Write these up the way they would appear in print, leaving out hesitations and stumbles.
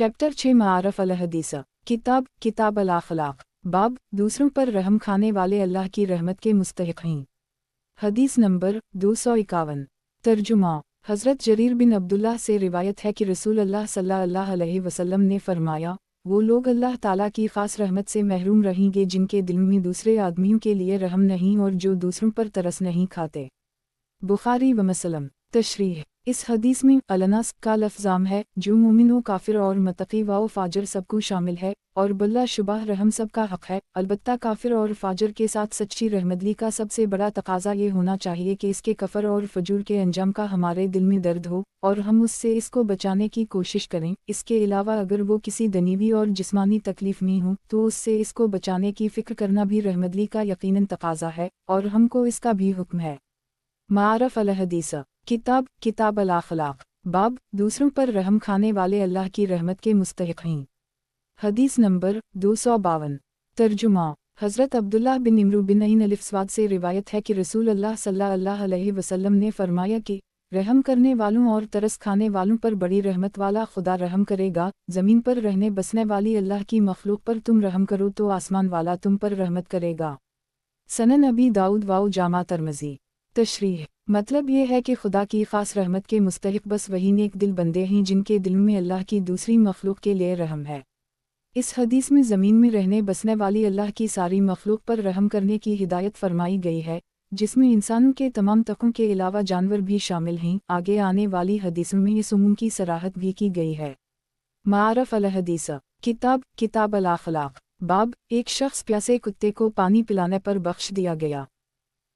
Chapter 6 मारफ अल हदीस किताब अल अखलाक बाब दूसरों पर रहम खाने वाले अल्लाह की रहमत के मुस्तहिक़ हैं। हदीस नंबर 251। तर्जुमा हज़रत जरीर बिन अब्दुल्लाह से रिवायत है कि रसूल अल्लाह सल्लल्लाहु अलैहि वसल्लम ने फरमाया, वो लोग अल्लाह ताला की ख़ास रहमत से महरूम रहेंगे जिनके दिल में दूसरे आदमियों के लिए रहम नहीं और जो दूसरों पर तरस नहीं खाते। बुखारी व मुस्लिम। तशरीह इस हदीस में अलनास का लफ्ज़ाम है जो मोमिन व काफिर और मतकी व फाजर सबको शामिल है और बिला शुबह रहम सब का हक़ है। अलबत्ता काफिर और फाजर के साथ सच्ची रहमतली का सबसे बड़ा तकाजा ये होना चाहिए कि इसके कफर और फजूर के अंजाम का हमारे दिल में दर्द हो और हम उससे इसको बचाने की कोशिश करें। इसके अलावा अगर वो किसी दनीवी और जिस्मानी तकलीफ में हो तो उससे इसको बचाने की फ़िक्र करना भी रहमतली का यकीनन तकाजा है और हमको इसका भी हुक्म है। मारफ अल हदीस किताब अल अखलाक बाब दूसरों पर रहम खाने वाले अल्लाह की रहमत के मुस्तहिक़ हैं। हदीस नंबर 252। तर्जुमा हज़रत अब्दुल्लाह बिन इमरू बिन अईन अलिफ़्वाद से रिवायत है कि रसूल अल्लाह सल्लल्लाहु अलैहि वसल्लम ने फरमाया कि रहम करने वालों और तरस खाने वालों पर बड़ी रहमत वाला खुदा रहम करेगा। ज़मीन पर रहने बसने वाली अल्लाह की मखलूक पर तुम रहम करो तो आसमान वाला तुम पर रहमत करेगा। सनन अबी दाऊद वाओ जामा तरमज़ी। तशरीह मतलब ये है कि खुदा की ख़ास रहमत के मुस्तहिक़ बस वही नेक दिल बंदे हैं जिनके दिल में अल्लाह की दूसरी मखलूक के लिए रहम है। इस हदीस में ज़मीन में रहने बसने वाली अल्लाह की सारी मखलूक पर रहम करने की हिदायत फरमाई गई है, जिसमें इंसानों के तमाम तबकों के अलावा जानवर भी शामिल हैं। आगे आने वाली हदीसों में इस उमूम की सराहत भी की गई है। मारफ अल हदीस किताब अल अखलाक बाब एक शख्स प्यासे कुत्ते को पानी पिलाने पर बख्श दिया गया।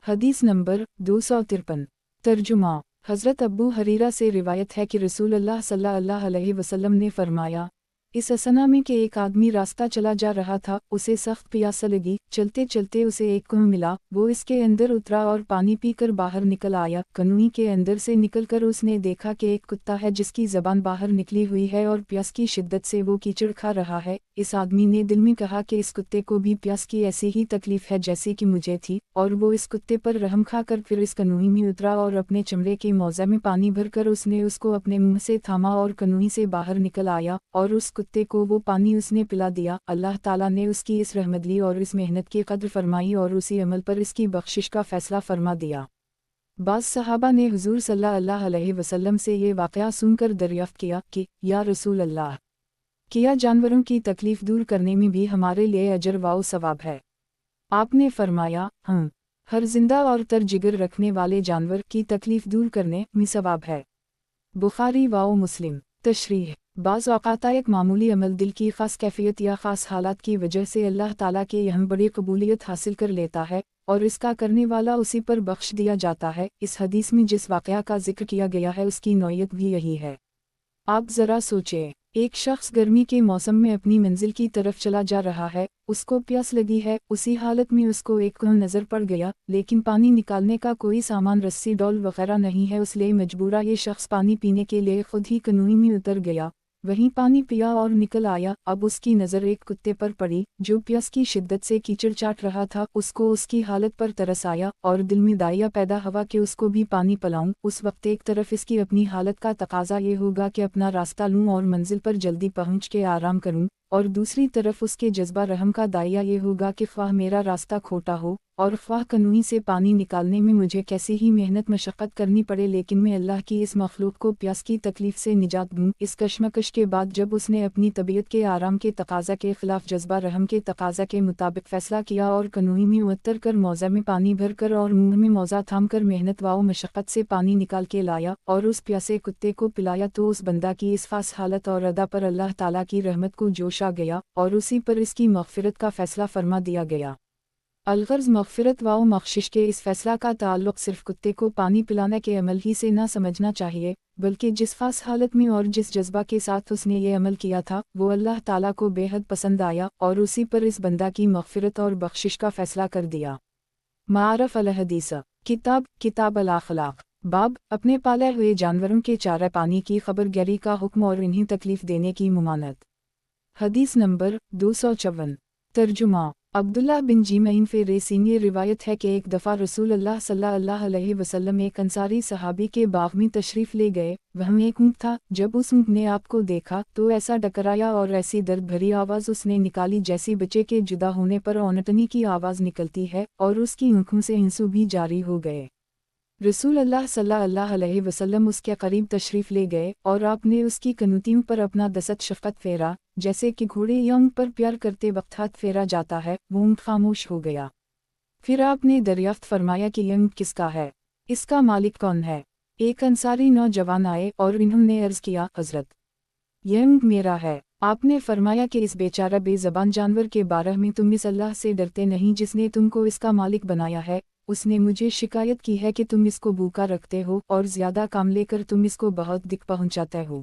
हदीस नंबर 253। तर्जुमा हज़रत अब्बू हरीरा से रिवायत है कि रसूल अल्लाह सल्लल्लाहु अलैहि वसल्लम ने फरमाया, इस असना में कि एक आदमी रास्ता चला जा रहा था, उसे सख्त प्यास लगी। चलते चलते उसे एक कुआं मिला, वो इसके अंदर उतरा और पानी पीकर बाहर निकल आया। कुएं के अंदर से निकलकर उसने देखा कि एक कुत्ता है जिसकी ज़बान बाहर निकली हुई है और प्यास की शिद्दत से वो कीचड़ खा रहा है। इस आदमी ने दिल में कहा कि इस कुत्ते को भी प्यास की ऐसी ही तकलीफ है जैसी कि मुझे थी, और वो इस कुत्ते पर रहम खाकर फिर इस कुएं में उतरा और अपने चमड़े के मौजे में पानी भरकर उसने उसको अपने मुंह से थामा और कुएं से बाहर निकल आया और उस कुत्ते को वो पानी उसने पिला दिया। अल्लाह ताला ने उसकी इस रहमतली और इस मेहनत की कद्र फरमाई और उसी अमल पर इसकी बख्शिश का फैसला फरमा दिया। बाज़ सहाबा ने हुज़ूर सल्लल्लाहु अलैहि वसल्लम से ये वाक़या सुनकर दरियाफ़्त किया कि या रसूल अल्लाह, क्या जानवरों की तकलीफ़ दूर करने में भी हमारे लिए अजर व सवाब है? आपने फरमाया, हाँ, हर जिंदा और तर जिगर रखने वाले जानवर की तकलीफ़ दूर करने में सवाब है। बुखारी व मुस्लिम। तशरीह बाज़ औक़ात एक मामूली अमल दिल की ख़ास कैफ़ियत या ख़ास हालात की वजह से अल्लाह ताला के यहाँ बड़ी कबूलियत हासिल कर लेता है और इसका करने वाला उसी पर बख्श दिया जाता है। इस हदीस में जिस वाक़या का जिक्र किया गया है उसकी नौयत भी यही है। आप ज़रा सोचें, एक शख्स गर्मी के मौसम में अपनी मंजिल की तरफ चला जा रहा है, उसको प्यास लगी है। उसी हालत में उसको एक कुआं नज़र पड़ गया, लेकिन पानी निकालने का कोई सामान, रस्सी, डोल वगैरह नहीं है, इसलिए मजबूरा ये शख्स पानी पीने के लिए खुद ही कुएं में उतर गया। वहीं पानी पिया और निकल आया। अब उसकी नज़र एक कुत्ते पर पड़ी जो प्यास की शिद्दत से कीचड़ चाट रहा था। उसको उसकी हालत पर तरस आया और दिल में दाया पैदा हुआ कि उसको भी पानी पिलाऊं। उस वक्त एक तरफ इसकी अपनी हालत का तकाजा ये होगा कि अपना रास्ता लूं और मंजिल पर जल्दी पहुंच के आराम करूं, और दूसरी तरफ उसके जज्बा रहम का दाया ये होगा कि ख्वाह मेरा रास्ता खोटा हो और ख्वाह कुएं से पानी निकालने में मुझे कैसी ही मेहनत मशक्क़त करनी पड़े, लेकिन मैं अल्लाह की इस मखलूक को प्यास की तकलीफ़ से निजात दूँ। इस कश्मकश के बाद जब उसने अपनी तबीयत के आराम के तकाज़ा के ख़िलाफ़ जज्बा रहम के तकाज़ा के मुताबिक फ़ैसला किया और कुएं में उतर कर मौज़े में पानी भर कर और मुँह में मौज़ा थाम कर मेहनत व मशक्क़त से पानी निकाल के लाया और उस प्यासे कुत्ते को पिलाया, तो उस बंदा की इस ख़ास हालत और अदा पर अल्लाह ताला की रहमत को जोश आ गया और उसी पर इसकी मग़फ़िरत का फ़ैसला फरमा दिया गया। अलगर्ज़ मग़फ़िरत व बख्शिश के इस फ़ैसला का ताल्लुक़ सिर्फ़ कुत्ते को पानी पिलाने के अमल ही से न समझना चाहिए, बल्कि जिस ख़ास हालत में और जिस जज्बा के साथ उसने ये अमल किया था वो अल्लाह ताला को बेहद पसंद आया और उसी पर इस बंदा की मग़फ़िरत और बख्शिश का फ़ैसला कर दिया। मारफ अल हदीस किताब अल अखलाक बाब अपने पाले हुए जानवरों के चारे पानी की खबरगिरी का हुक्म और इन्हें तकलीफ़ देने की मुमानत। हदीस नंबर 254। तर्जुमा अब्दुल्लाह बिन जीमईन फ़ेरे सीनियर रिवायत है कि एक दफ़ा रसूल अल्लाह सल्लल्लाहु अलैहि वसल्लम एक अंसारी सहाबी के बाग में तशरीफ़ ले गए। वह एक ऊँट था। जब उस ऊँट ने आपको देखा तो ऐसा डकराया और ऐसी दर्द भरी आवाज़ उसने निकाली जैसी बच्चे के जुदा होने पर औनटनी की आवाज़ निकलती है, और उसकी आँखों से आंसू भी जारी हो गए। रसूल अल्लाह सल्लल्लाहु अलैहि वसल्लम उसके करीब तशरीफ़ ले गए और आपने उसकी कनूतियों पर अपना दस्त शफ़क़त फेरा, जैसे कि घोड़े या ऊँट पर प्यार करते वक्त हाथ फेरा जाता है। वो ऊँट खामोश हो गया। फिर आपने दरियाफ्त फरमाया कि यह ऊँट किसका है, इसका मालिक कौन है। एक अंसारी नौजवान आए और इन्होंने अर्ज़ किया, हज़रत, यह ऊँट मेरा है। आपने फरमाया कि इस बेचारा बेज़बान जानवर के बारे में तुम इस अल्लाह से डरते नहीं जिसने तुमको इसका मालिक बनाया है। उसने मुझे शिकायत की है कि तुम इसको भूखा रखते हो और ज़्यादा काम लेकर तुम इसको बहुत दिक्कत पहुँचाते हो।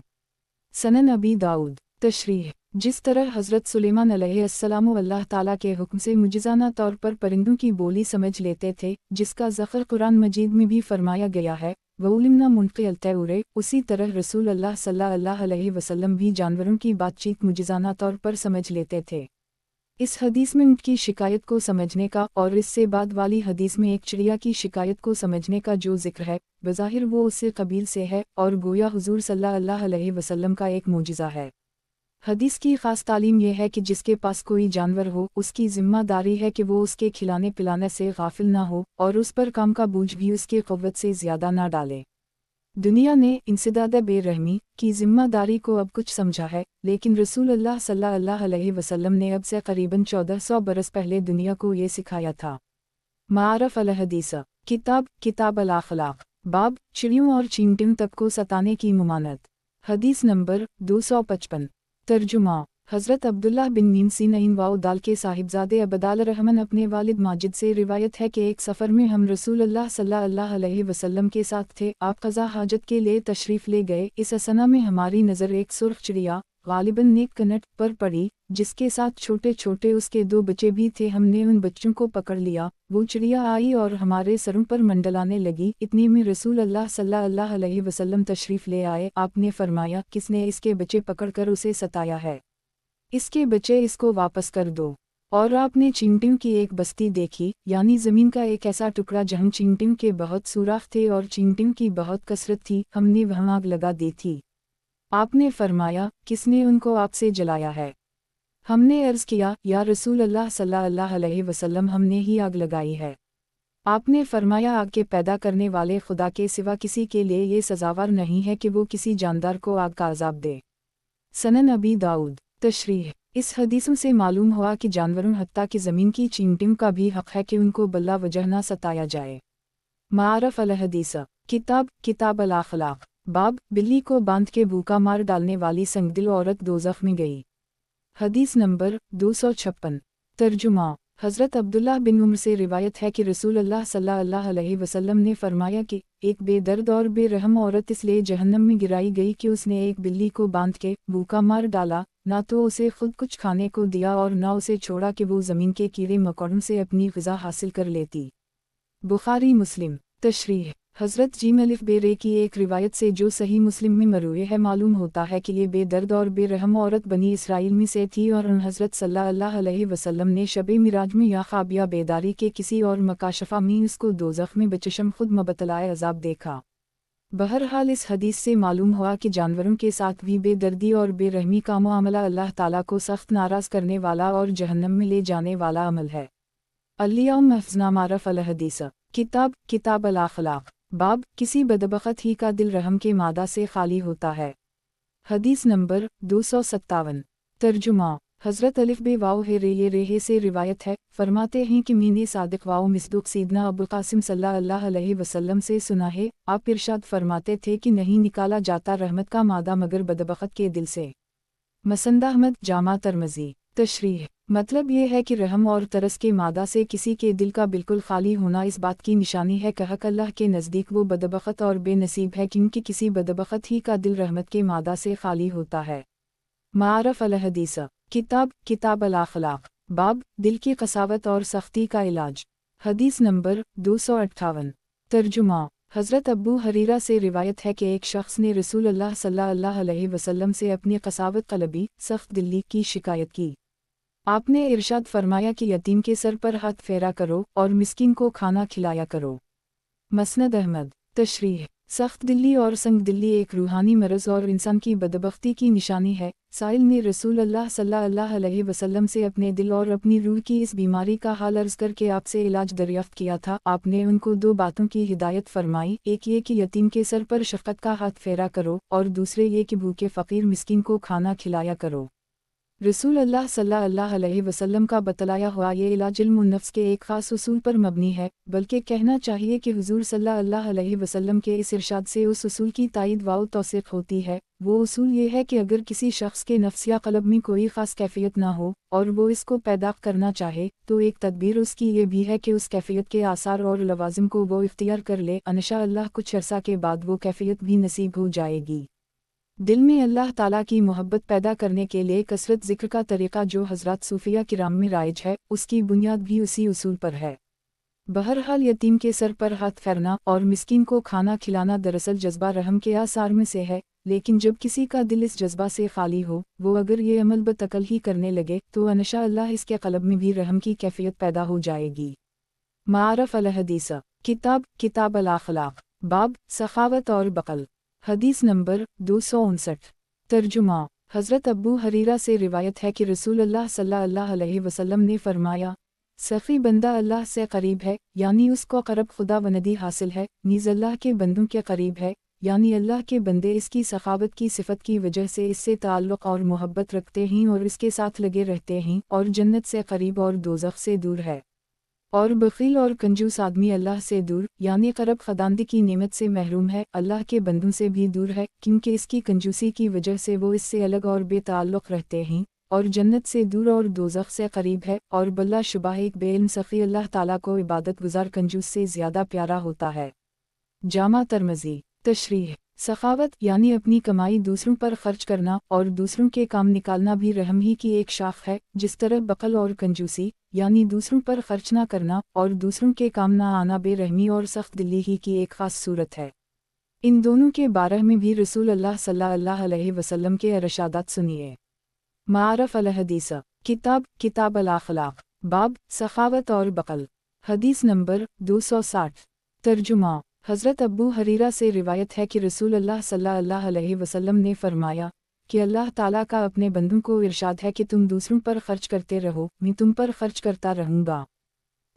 सनन अबी दाऊद। तशरीह। जिस तरह हज़रत सुलेमान अलैहिस्सलाम अल्लाह ताला के हुक्म से मुजिज़ाना तौर पर परिंदों की बोली समझ लेते थे, जिसका ज़िक्र कुरान मजीद में भी फरमाया गया है, वउलिमना मुनक़िल तौरे, उसी तरह रसूल अल्लाह सल्लल्लाहु अलैहि वसल्लम भी जानवरों की बातचीत मुजिज़ाना तौर पर समझ लेते थे। इस हदीस में ऊँट की शिकायत को समझने का और इससे बाद वाली हदीस में एक चिड़िया की शिकायत को समझने का जो जिक्र है, बज़ाहिर वो उससे कबील से है और गोया हुज़ूर सल्लल्लाहु अलैहि वसल्लम का एक मोजिज़ा है। हदीस की ख़ास तालीम यह है कि जिसके पास कोई जानवर हो उसकी ज़िम्मेदारी है कि वो उसके खिलाने पिलाने से गाफिल ना हो और उस पर काम का बोझ भी उसकी क़ुव्वत से ज़्यादा ना डाले। दुनिया ने इंसदाद बेरहमी की ज़िम्मेदारी को अब कुछ समझा है, लेकिन रसूल अल्लाह सल्लल्लाहु अलैहि वसल्लम ने अब से करीबन 1400 बरस पहले दुनिया को ये सिखाया था। मारफ अल हदीस। किताब अल अखलाक। बाब, चिड़ियों और चींटियों तक को सताने की मुमानत। हदीस नंबर 255। तर्जुमा। हज़रत अब्दुल्लाह बिन मीमसीन वाओ दाल के साहिबजादे अबदाल रहमन अपने वालिद माजिद से रिवायत है कि एक सफ़र में हम रसूल अल्लाह सल्लल्लाहु अलैहि वसल्लम के साथ थे। आप क़ज़ा हाजत के लिए तशरीफ़ ले गए। इस असना में हमारी नज़र एक सुर्ख चिड़िया गालिबन नेक कनट पर पड़ी, जिसके साथ छोटे छोटे उसके 2 बच्चे भी थे। हमने उन बच्चों को पकड़ लिया। वो चिड़िया आई और हमारे सरों पर मंडलाने लगी। इतने में रसूल अल्लाह सल्लल्लाहु अलैहि वसल्लम तशरीफ़ ले आए। आपने फरमाया, किसने इसके बच्चे पकड़कर उसे सताया है? इसके बच्चे इसको वापस कर दो। और आपने चींटियों की एक बस्ती देखी, यानी ज़मीन का एक ऐसा टुकड़ा जहाँ चींटियों के बहुत सुराख थे और चींटियों की बहुत कसरत थी। हमने वहाँ आग लगा दी थी। आपने फरमाया, किसने उनको आपसे जलाया है? हमने अर्ज़ किया, या रसूल अल्लाह सल्लल्लाहु अलैहि वसल्लम, हमने ही आग लगाई है। आपने फरमाया, आग के पैदा करने वाले खुदा के सिवा किसी के लिए ये सज़ावर नहीं है कि वो किसी जानदार को आग का अज़ाब दे। सनन अबी दाऊद। तशरीह। इस हदीसों से मालूम हुआ कि जानवरों हत्ता कि ज़मीन की चींटियों का भी हक़ है कि उनको बल्ला वजह न सताया जाए। मारफ अल हदीस। किताब अल अखलाक। बाब, बिल्ली को बांध के भूखा मार डालने वाली संगदिल औरत दोज़ख में गई। हदीस नंबर 256। तर्जुमा। हज़रत अब्दुल्लाह बिन उम्र से रिवायत है कि रसूल अल्लाह सल्लल्लाहु अलैहि वसल्लम ने फरमाया कि एक बेदर्द और बेरहम औरत इसलिए जहन्नम में गिराई गई कि उसने एक बिल्ली को बांध के भूखा मार डाला, ना तो उसे खुद कुछ खाने को दिया और ना उसे छोड़ा कि वो ज़मीन के कीड़े मकोड़ों से अपनी ग़िज़ा हासिल कर लेती। बुखारी मुस्लिम। तशरीह। हज़रत जीमलिफ बेरे की एक रिवायत से जो सही मुस्लिम में मरूए है, मालूम होता है कि ये बेदर्द और बेरहम औरत बनी इसराइल में से थी और हज़रत सल्लल्लाहु अलैहि वसल्लम ने शब मिराज में या ख्वाब या बेदारी के किसी और मकाशफ़ा में उसको दोज़ख में बचशम खुद मबतलाए अज़ाब देखा। बहरहाल इस हदीस से मालूम हुआ कि जानवरों के साथ भी बेदर्दी और बेरहमी का मामला अल्लाह ताला को सख्त नाराज़ करने वाला और जहन्नम में ले जाने वाला अमल है। अल-यौम महफ़ज़ना मारफ अल हदीस। किताब अल अखलाक। बाब, किसी बदबख्त ही का दिल रहम के मादा से खाली होता है। हदीस नंबर 257। तर्जुमा। हज़रत अलिफ बे वाओ हे रे ये रेहे से रिवायत है, फरमाते हैं कि मैंने सादिक वाओ मिस्दुक सीदना अबुल कासिम सल्लल्लाहु अलैहि वसल्लम से सुना है। आप इरशाद फरमाते थे कि नहीं निकाला जाता रहमत का मादा मगर बदबख्त के दिल से। मसंद अहमद, जामा तिरमिज़ी। तशरीह। मतलब ये है कि रहम और तरस के मादा से किसी के दिल का बिल्कुल खाली होना इस बात की निशानी है कि हक़ अल्लाह के नज़दीक वो बदबख्त और बेनसीब है, क्योंकि किसी बदबख्त ही का दिल रहमत के मादा से खाली होता है। मारफ अल हदीस। किताब अल अखलाक। बाब, दिल की कसावत और सख्ती का इलाज। हदीस नंबर 258। तर्जुमा। हज़रत अब्बू हरीरा से रिवायत है कि एक शख्स ने रसूल अल्लाह सल्लल्लाहु अलैहि वसल्लम से अपनी कसावत क़ल्बी सख्त दिली की शिकायत की। آپ نے ارشاد فرمایا کہ یتیم کے سر پر ہاتھ پھیرا کرو اور مسکین کو کھانا کھلایا کرو۔ مسند احمد۔ تشریح۔ سخت دلی اور سنگ دلی ایک روحانی مرض اور انسان کی بدبختی کی نشانی ہے۔ سائل نے رسول اللہ صلی اللہ علیہ وسلم سے اپنے دل اور اپنی روح کی اس بیماری کا حال عرض کر کے آپ سے علاج دریافت کیا تھا۔ آپ نے ان کو 2 باتوں کی ہدایت فرمائی، ایک یہ کہ یتیم کے سر پر شفقت کا ہاتھ پھیرا کرو، اور دوسرے یہ کہ بھوکے فقیر مسکین کو کھانا کھلایا کرو۔ رسول اللہ صلی اللہ علیہ وسلم کا بتلایا ہوا یہ علاج علم النفس کے ایک خاص اصول پر مبنی ہے، بلکہ کہنا چاہیے کہ حضور صلی اللہ علیہ وسلم کے اس ارشاد سے اس اصول کی تائید و توثیق ہوتی ہے۔ وہ اصول یہ ہے کہ اگر کسی شخص کے نفس یا قلب میں کوئی خاص کیفیت نہ ہو اور وہ اس کو پیدا کرنا چاہے تو ایک تدبیر اس کی یہ بھی ہے کہ اس کیفیت کے آثار اور لوازم کو وہ اختیار کر لے، انشاءاللہ کچھ عرصہ کے بعد وہ کیفیت بھی نصیب ہو جائے گی۔ دل میں اللہ تعالیٰ کی محبت پیدا کرنے کے لیے کثرت ذکر کا طریقہ جو حضرات صوفیہ کرام میں رائج ہے، اس کی بنیاد بھی اسی اصول پر ہے۔ بہرحال یتیم کے سر پر ہاتھ پھیرنا اور مسکین کو کھانا کھلانا دراصل جذبہ رحم کے آثار میں سے ہے، لیکن جب کسی کا دل اس جذبہ سے خالی ہو، وہ اگر یہ عمل بتعقل ہی کرنے لگے تو انشاءاللہ اس کے قلب میں بھی رحم کی کیفیت پیدا ہو جائے گی۔ معارف الحدیث۔ کتاب الاخلاق۔ باب سخاوت اور بخل۔ حدیث نمبر 259۔ ترجمہ۔ حضرت ابو ہریرہ سے روایت ہے کہ رسول اللہ صلی اللہ علیہ وسلم نے فرمایا، سخی بندہ اللہ سے قریب ہے، یعنی اس کو قرب خدا وندی حاصل ہے، نیز اللہ کے بندوں کے قریب ہے، یعنی اللہ کے بندے اس کی سخاوت کی صفت کی وجہ سے اس سے تعلق اور محبت رکھتے ہیں اور اس کے ساتھ لگے رہتے ہیں، اور جنت سے قریب اور دوزخ سے دور ہے۔ اور بخیل اور کنجوس آدمی اللہ سے دور، یعنی قرب خداوندی کی نعمت سے محروم ہے، اللہ کے بندوں سے بھی دور ہے، کیونکہ اس کی کنجوسی کی وجہ سے وہ اس سے الگ اور بے تعلق رہتے ہیں، اور جنت سے دور اور دوزخ سے قریب ہے، اور بلا شبہ ایک بے علم سخی اللہ تعالیٰ کو عبادت گزار کنجوس سے زیادہ پیارا ہوتا ہے۔ جامع ترمذی۔ تشریح۔ سخاوت یعنی اپنی کمائی دوسروں پر خرچ کرنا اور دوسروں کے کام نکالنا بھی رحم ہی کی ایک شاخ ہے، جس طرح بخل اور کنجوسی یعنی دوسروں پر خرچ نہ کرنا اور دوسروں کے کام نہ آنا بے رحمی اور سخت دلی ہی کی ایک خاص صورت ہے۔ ان دونوں کے بارے میں بھی رسول اللہ صلی اللہ علیہ وسلم کے ارشادات سنیے۔ معارف الحدیث۔ کتاب الاخلاق۔ باب سخاوت اور بخل۔ حدیث نمبر 260۔ ترجمہ۔ حضرت ابو ہریرہ سے روایت ہے کہ رسول اللہ صلی اللہ علیہ وسلم نے فرمایا کہ اللہ تعالیٰ کا اپنے بندوں کو ارشاد ہے کہ تم دوسروں پر خرچ کرتے رہو، میں تم پر خرچ کرتا رہوں گا۔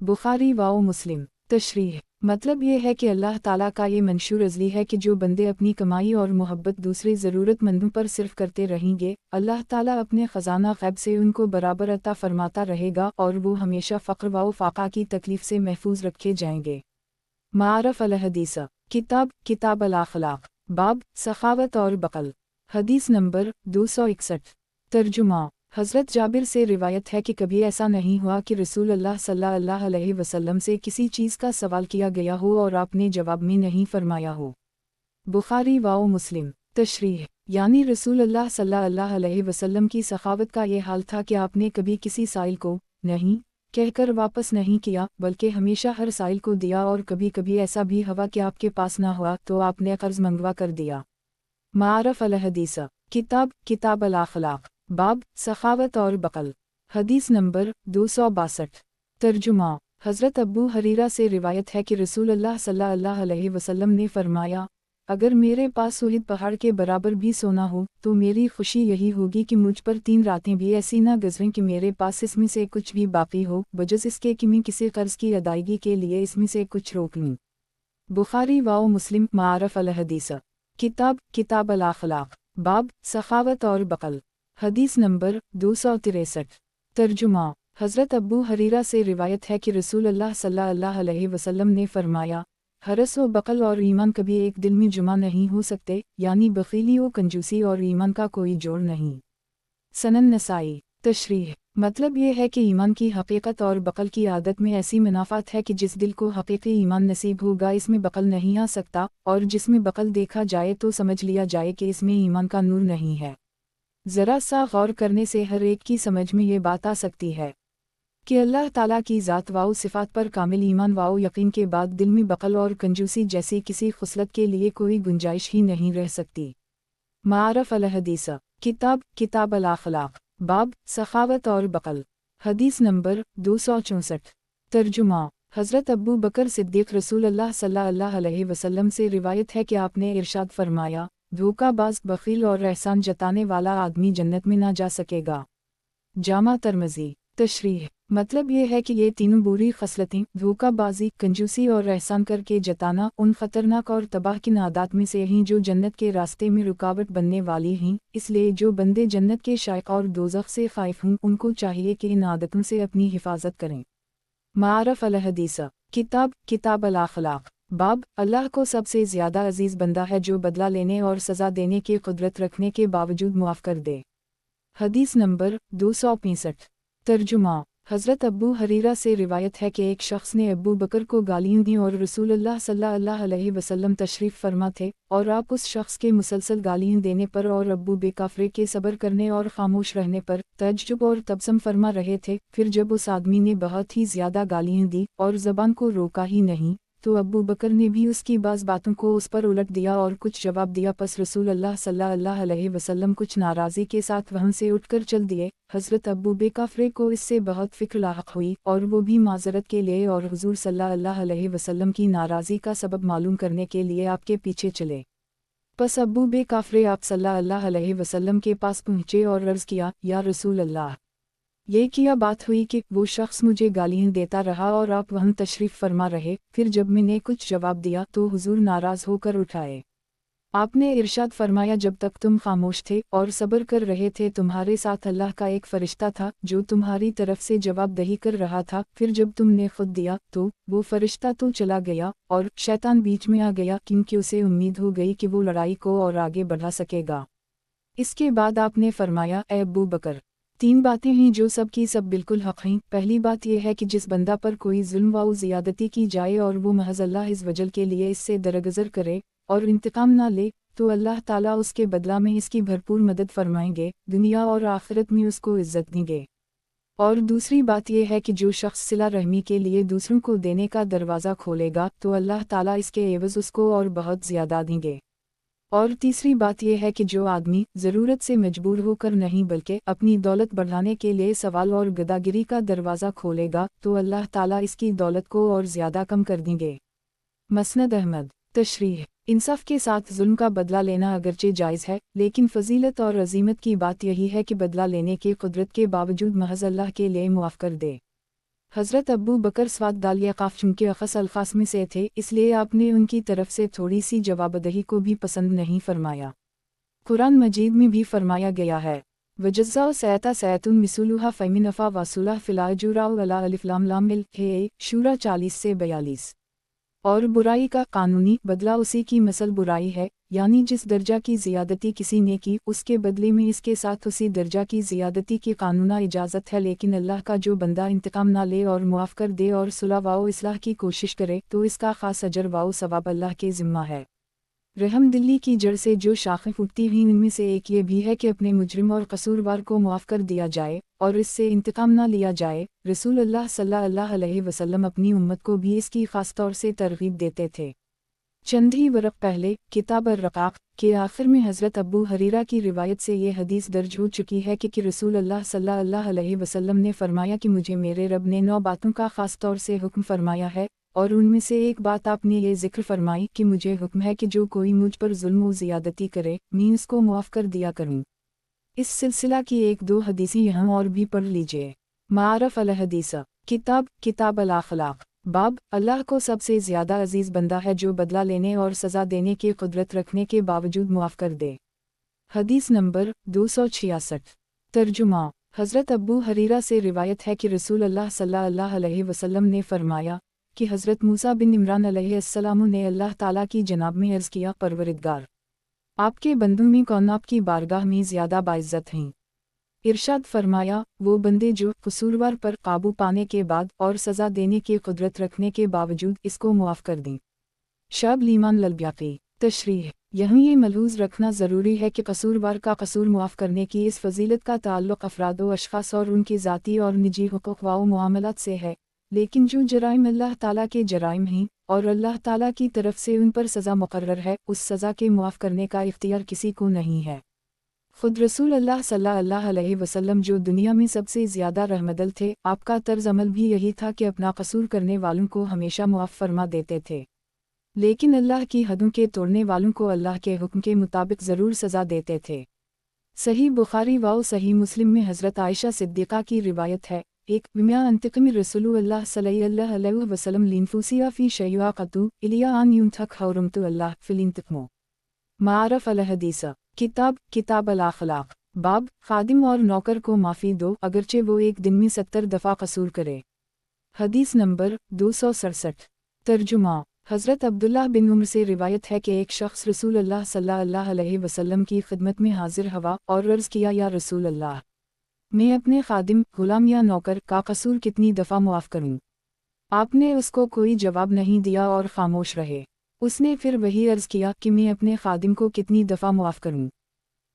بخاری و مسلم۔ تشریح۔ مطلب یہ ہے کہ اللہ تعالیٰ کا یہ منشور ازلی ہے کہ جو بندے اپنی کمائی اور محبت دوسرے ضرورت مندوں پر صرف کرتے رہیں گے، اللہ تعالیٰ اپنے خزانہ غیب سے ان کو برابر عطا فرماتا رہے گا اور وہ ہمیشہ فقر و فاقہ کی تکلیف سے محفوظ رکھے جائیں گے۔ معارف الحدیث۔ کتاب الاخلاق۔ باب سخاوت اور بخل۔ حدیث نمبر 261۔ ترجمہ۔ حضرت جابر سے روایت ہے کہ کبھی ایسا نہیں ہوا کہ رسول اللہ صلی اللہ علیہ وسلم سے کسی چیز کا سوال کیا گیا ہو اور آپ نے جواب میں نہیں فرمایا ہو۔ بخاری و مسلم۔ تشریح۔ یعنی رسول اللہ صلی اللہ علیہ وسلم کی سخاوت کا یہ حال تھا کہ آپ نے کبھی کسی سائل کو نہیں کہہ کر واپس نہیں کیا، بلکہ ہمیشہ ہر سائل کو دیا، اور کبھی کبھی ایسا بھی ہوا کہ آپ کے پاس نہ ہوا تو آپ نے قرض منگوا کر دیا۔ معارف الحدیث۔ کتاب الاخلاق۔ باب سخاوت اور بخل۔ حدیث نمبر 262۔ ترجمہ۔ حضرت ابو ہریرہ سے روایت ہے کہ رسول اللہ صلی اللہ علیہ وسلم نے فرمایا، اگر میرے پاس احد پہاڑ کے برابر بھی سونا ہو تو میری خوشی یہی ہوگی کہ مجھ پر 3 راتیں بھی ایسی نہ گزریں کہ میرے پاس اس میں سے کچھ بھی باقی ہو، بجز اس کے کہ میں کسی قرض کی ادائیگی کے لیے اس میں سے کچھ روک لوں۔ بخاری و مسلم۔ معارف الحدیث۔ کتاب الاخلاق۔ باب سخاوت اور بخل۔ حدیث نمبر 263۔ ترجمہ۔ حضرت ابو ہریرہ سے روایت ہے کہ رسول اللہ صلی اللہ علیہ وسلم نے فرمایا، حرص و بخل اور ایمان کبھی ایک دل میں جمع نہیں ہو سکتے، یعنی بخیلی و کنجوسی اور ایمان کا کوئی جوڑ نہیں۔ سنن نسائی۔ تشریح۔ مطلب یہ ہے کہ ایمان کی حقیقت اور بخل کی عادت میں ایسی منافات ہے کہ جس دل کو حقیقی ایمان نصیب ہوگا اس میں بخل نہیں آ سکتا، اور جس میں بخل دیکھا جائے تو سمجھ لیا جائے کہ اس میں ایمان کا نور نہیں ہے۔ ذرا سا غور کرنے سے ہر ایک کی سمجھ میں یہ بات آ سکتی ہے کہ اللہ تعالیٰ کی ذات و صفات پر کامل ایمان و یقین کے بعد دل میں بخل اور کنجوسی جیسی کسی خصلت کے لیے کوئی گنجائش ہی نہیں رہ سکتی۔ معارف الحدیث۔ کتاب الاخلاق۔ باب سخاوت اور بخل۔ حدیث نمبر 264 ترجمہ حضرت ابو بکر صدیق رسول اللہ صلی اللہ علیہ وسلم سے روایت ہے کہ آپ نے ارشاد فرمایا، دھوکہ باز، بخیل اور احسان جتانے والا آدمی جنت میں نہ جا سکے گا۔ جامع ترمذی۔ تشریح: مطلب یہ ہے کہ یہ تینوں بری خصلتیں، دھوکہ بازی، کنجوسی اور احسان کر کے جتانا، ان خطرناک اور تباہ کن عادات میں سے ہیں جو جنت کے راستے میں رکاوٹ بننے والی ہیں۔ اس لیے جو بندے جنت کے شائق اور دوزخ سے خائف ہوں ان کو چاہیے کہ ان عادتوں سے اپنی حفاظت کریں۔ معارف الحدیث۔ کتاب الاخلاق۔ باب اللہ کو سب سے زیادہ عزیز بندہ ہے جو بدلہ لینے اور سزا دینے کی قدرت رکھنے کے باوجود معاف کر دے۔ حدیث نمبر 265 ترجمہ حضرت ابو ہریرہ سے روایت ہے کہ ایک شخص نے ابو بکر کو گالیاں دیں اور رسول اللہ صلی اللہ علیہ وسلم تشریف فرما تھے، اور آپ اس شخص کے مسلسل گالیاں دینے پر اور ابو بکر کے صبر کرنے اور خاموش رہنے پر تعجب اور تبسم فرما رہے تھے۔ پھر جب اس آدمی نے بہت ہی زیادہ گالیاں دی اور زبان کو روکا ہی نہیں تو ابو بکر نے بھی اس کی بعض باتوں کو اس پر الٹ دیا اور کچھ جواب دیا۔ پس رسول اللہ صلی اللہ علیہ وسلم کچھ ناراضی کے ساتھ وہاں سے اٹھ کر چل دیے۔ حضرت ابو بکر کو اس سے بہت فکر لاحق ہوئی اور وہ بھی معذرت کے لیے اور حضور صلی اللہ علیہ وسلم کی ناراضی کا سبب معلوم کرنے کے لیے آپ کے پیچھے چلے۔ پس ابو بکر آپ صلی اللہ علیہ وسلم کے پاس پہنچے اور عرض کیا، یا رسول اللہ، یہ کیا بات ہوئی کہ وہ شخص مجھے گالیاں دیتا رہا اور آپ وہاں تشریف فرما رہے؟ پھر جب میں نے کچھ جواب دیا تو حضور ناراض ہو کر اٹھائے۔ آپ نے ارشاد فرمایا، جب تک تم خاموش تھے اور صبر کر رہے تھے تمہارے ساتھ اللہ کا ایک فرشتہ تھا جو تمہاری طرف سے جواب دہی کر رہا تھا۔ پھر جب تم نے خود دیا تو وہ فرشتہ تو چلا گیا اور شیطان بیچ میں آ گیا، کیونکہ اسے امید ہو گئی کہ وہ لڑائی کو اور آگے بڑھا سکے گا۔ اس کے بعد آپ نے فرمایا، اے ابو بکر، 3 باتیں ہیں جو سب کی سب بالکل حق ہیں۔ پہلی بات یہ ہے کہ جس بندہ پر کوئی ظلم و زیادتی کی جائے اور وہ محض اللہ عز وجل کے لیے اس سے درگزر کرے اور انتقام نہ لے تو اللہ تعالیٰ اس کے بدلہ میں اس کی بھرپور مدد فرمائیں گے، دنیا اور آخرت میں اس کو عزت دیں گے۔ اور دوسری بات یہ ہے کہ جو شخص صلہ رحمی کے لیے دوسروں کو دینے کا دروازہ کھولے گا تو اللہ تعالیٰ اس کے عوض اس کو اور بہت زیادہ دیں گے۔ اور تیسری بات یہ ہے کہ جو آدمی ضرورت سے مجبور ہو کر نہیں بلکہ اپنی دولت بڑھانے کے لیے سوال اور گداگری کا دروازہ کھولے گا تو اللہ تعالیٰ اس کی دولت کو اور زیادہ کم کر دیں گے۔ مسند احمد۔ تشریح: انصاف کے ساتھ ظلم کا بدلہ لینا اگرچہ جائز ہے، لیکن فضیلت اور عظیمت کی بات یہی ہے کہ بدلہ لینے کی قدرت کے باوجود محض اللہ کے لیے معاف کر دے۔ حضرت ابو بکر سواد دالیہ قاف چونکہ اخص الفاظ میں سے تھے، اس لیے آپ نے ان کی طرف سے تھوڑی سی جواب دہی کو بھی پسند نہیں فرمایا۔ قرآن مجید میں بھی فرمایا گیا ہے، وَجَزَّاءُ سَیِّئَةٍ سَیِّئَةٌ مِثْلُهَا فَمَنْ عَفَا وَأَصْلَحَ فَلَا جُنَاحَ عَلَیْهِ الف لام لام ہے شورى 40 سے 42۔ اور برائی کا قانونی بدلہ اسی کی مثل برائی ہے، یعنی جس درجہ کی زیادتی کسی نے کی اس کے بدلے میں اس کے ساتھ اسی درجہ کی زیادتی کی قانونا اجازت ہے، لیکن اللہ کا جو بندہ انتقام نہ لے اور معاف کر دے اور صلح و اصلاح کی کوشش کرے تو اس کا خاص اجر و ثواب اللہ کے ذمہ ہے۔ رحم دلی کی جڑ سے جو شاخیں پھوٹتی ہیں ان میں سے ایک یہ بھی ہے کہ اپنے مجرم اور قصوروار کو معاف کر دیا جائے اور اس سے انتقام نہ لیا جائے۔ رسول اللہ صلی اللہ علیہ وسلم اپنی امت کو بھی اس کی خاص طور سے ترغیب دیتے تھے۔ چند ہی ورق پہلے کتاب الرقاق کے آخر میں حضرت ابو ہریرہ کی روایت سے یہ حدیث درج ہو چکی ہے کہ رسول اللہ صلی اللہ علیہ وسلم نے فرمایا کہ مجھے میرے رب نے 9 باتوں کا خاص طور سے حکم فرمایا ہے، اور ان میں سے ایک بات آپ نے یہ ذکر فرمائی کہ مجھے حکم ہے کہ جو کوئی مجھ پر ظلم و زیادتی کرے میں اس کو معاف کر دیا کروں۔ اس سلسلہ کی 1-2 حدیثیں یہاں اور بھی پڑھ لیجئے۔ معارف الحدیث۔ کتاب الاخلاق۔ باب اللہ کو سب سے زیادہ عزیز بندہ ہے جو بدلہ لینے اور سزا دینے کی قدرت رکھنے کے باوجود معاف کر دے۔ حدیث نمبر 266۔ ترجمہ حضرت ابو ہریرہ سے روایت ہے کہ رسول اللہ صلی اللہ علیہ وسلم نے فرمایا کہ حضرت موسیٰ بن عمران علیہ السلام نے اللہ تعالیٰ کی جناب میں عرض کیا، پروردگار، آپ کے بندوں میں کون آپ کی بارگاہ میں زیادہ باعزت ہیں؟ ارشاد فرمایا، وہ بندے جو قصوروار پر قابو پانے کے بعد اور سزا دینے کی قدرت رکھنے کے باوجود اس کو معاف کر دیں۔ شعب الایمان للبیاقی۔ تشریح: یہاں یہ ملحوظ رکھنا ضروری ہے کہ قصوروار کا قصور معاف کرنے کی اس فضیلت کا تعلق افراد و اشخاص اور ان کے ذاتی اور نجی حقوق و معاملات سے ہے، لیکن جو جرائم اللہ تعالیٰ کے جرائم ہیں اور اللہ تعالیٰ کی طرف سے ان پر سزا مقرر ہے، اس سزا کے معاف کرنے کا اختیار کسی کو نہیں ہے۔ खुद रसूल अल्लाह सल्लल्लाहु अलैहि वसल्लम जो दुनिया में सबसे ज़्यादा रहमदल थे, आपका तर्ज अमल भी यही था कि अपना कसूर करने वालों को हमेशा मुआफ़ फरमा देते थे, लेकिन अल्लाह की हदों के तोड़ने वालों को अल्लाह के हुक्म के मुताबिक ज़रूर सज़ा देते थे। सही बुखारी व सही मुस्लिम में हज़रत आयशा सिद्दीक़ा की रिवायत है, एक विम्या अंतकमी रसूलुल्लाह सल्लल्लाहु अलैहि वसल्लम लिनफूसिया फ़ी शैया क़तू इलिया आन युंतक हौरमतु अल्लाह फ़िलिंतकमो मारफ अल हदीस किताब अल अखलाक बाब खादिम और नौकर को माफ़ी दो अगरचे वो एक दिन में 70 दफ़ा कसूर करे। हदीस नंबर 267। तर्जुमा हज़रत अब्दुल्लाह बिन उम्र से रिवायत है कि एक शख्स रसूल अल्लाह सल्लल्लाहु अलैहि वसल्लम की खिदमत में हाजिर हुआ और अर्ज़ किया, या रसूल अल्लाह, मैं अपने खादिम, गुलाम या नौकर का कसूर कितनी दफ़ा मुआफ़ करूँ? आपने उसको कोई जवाब नहीं दिया और खामोश रहे। उसने फिर वही अर्ज़ किया कि मैं अपने खादिम को कितनी दफ़ा मुआफ़ करूँ?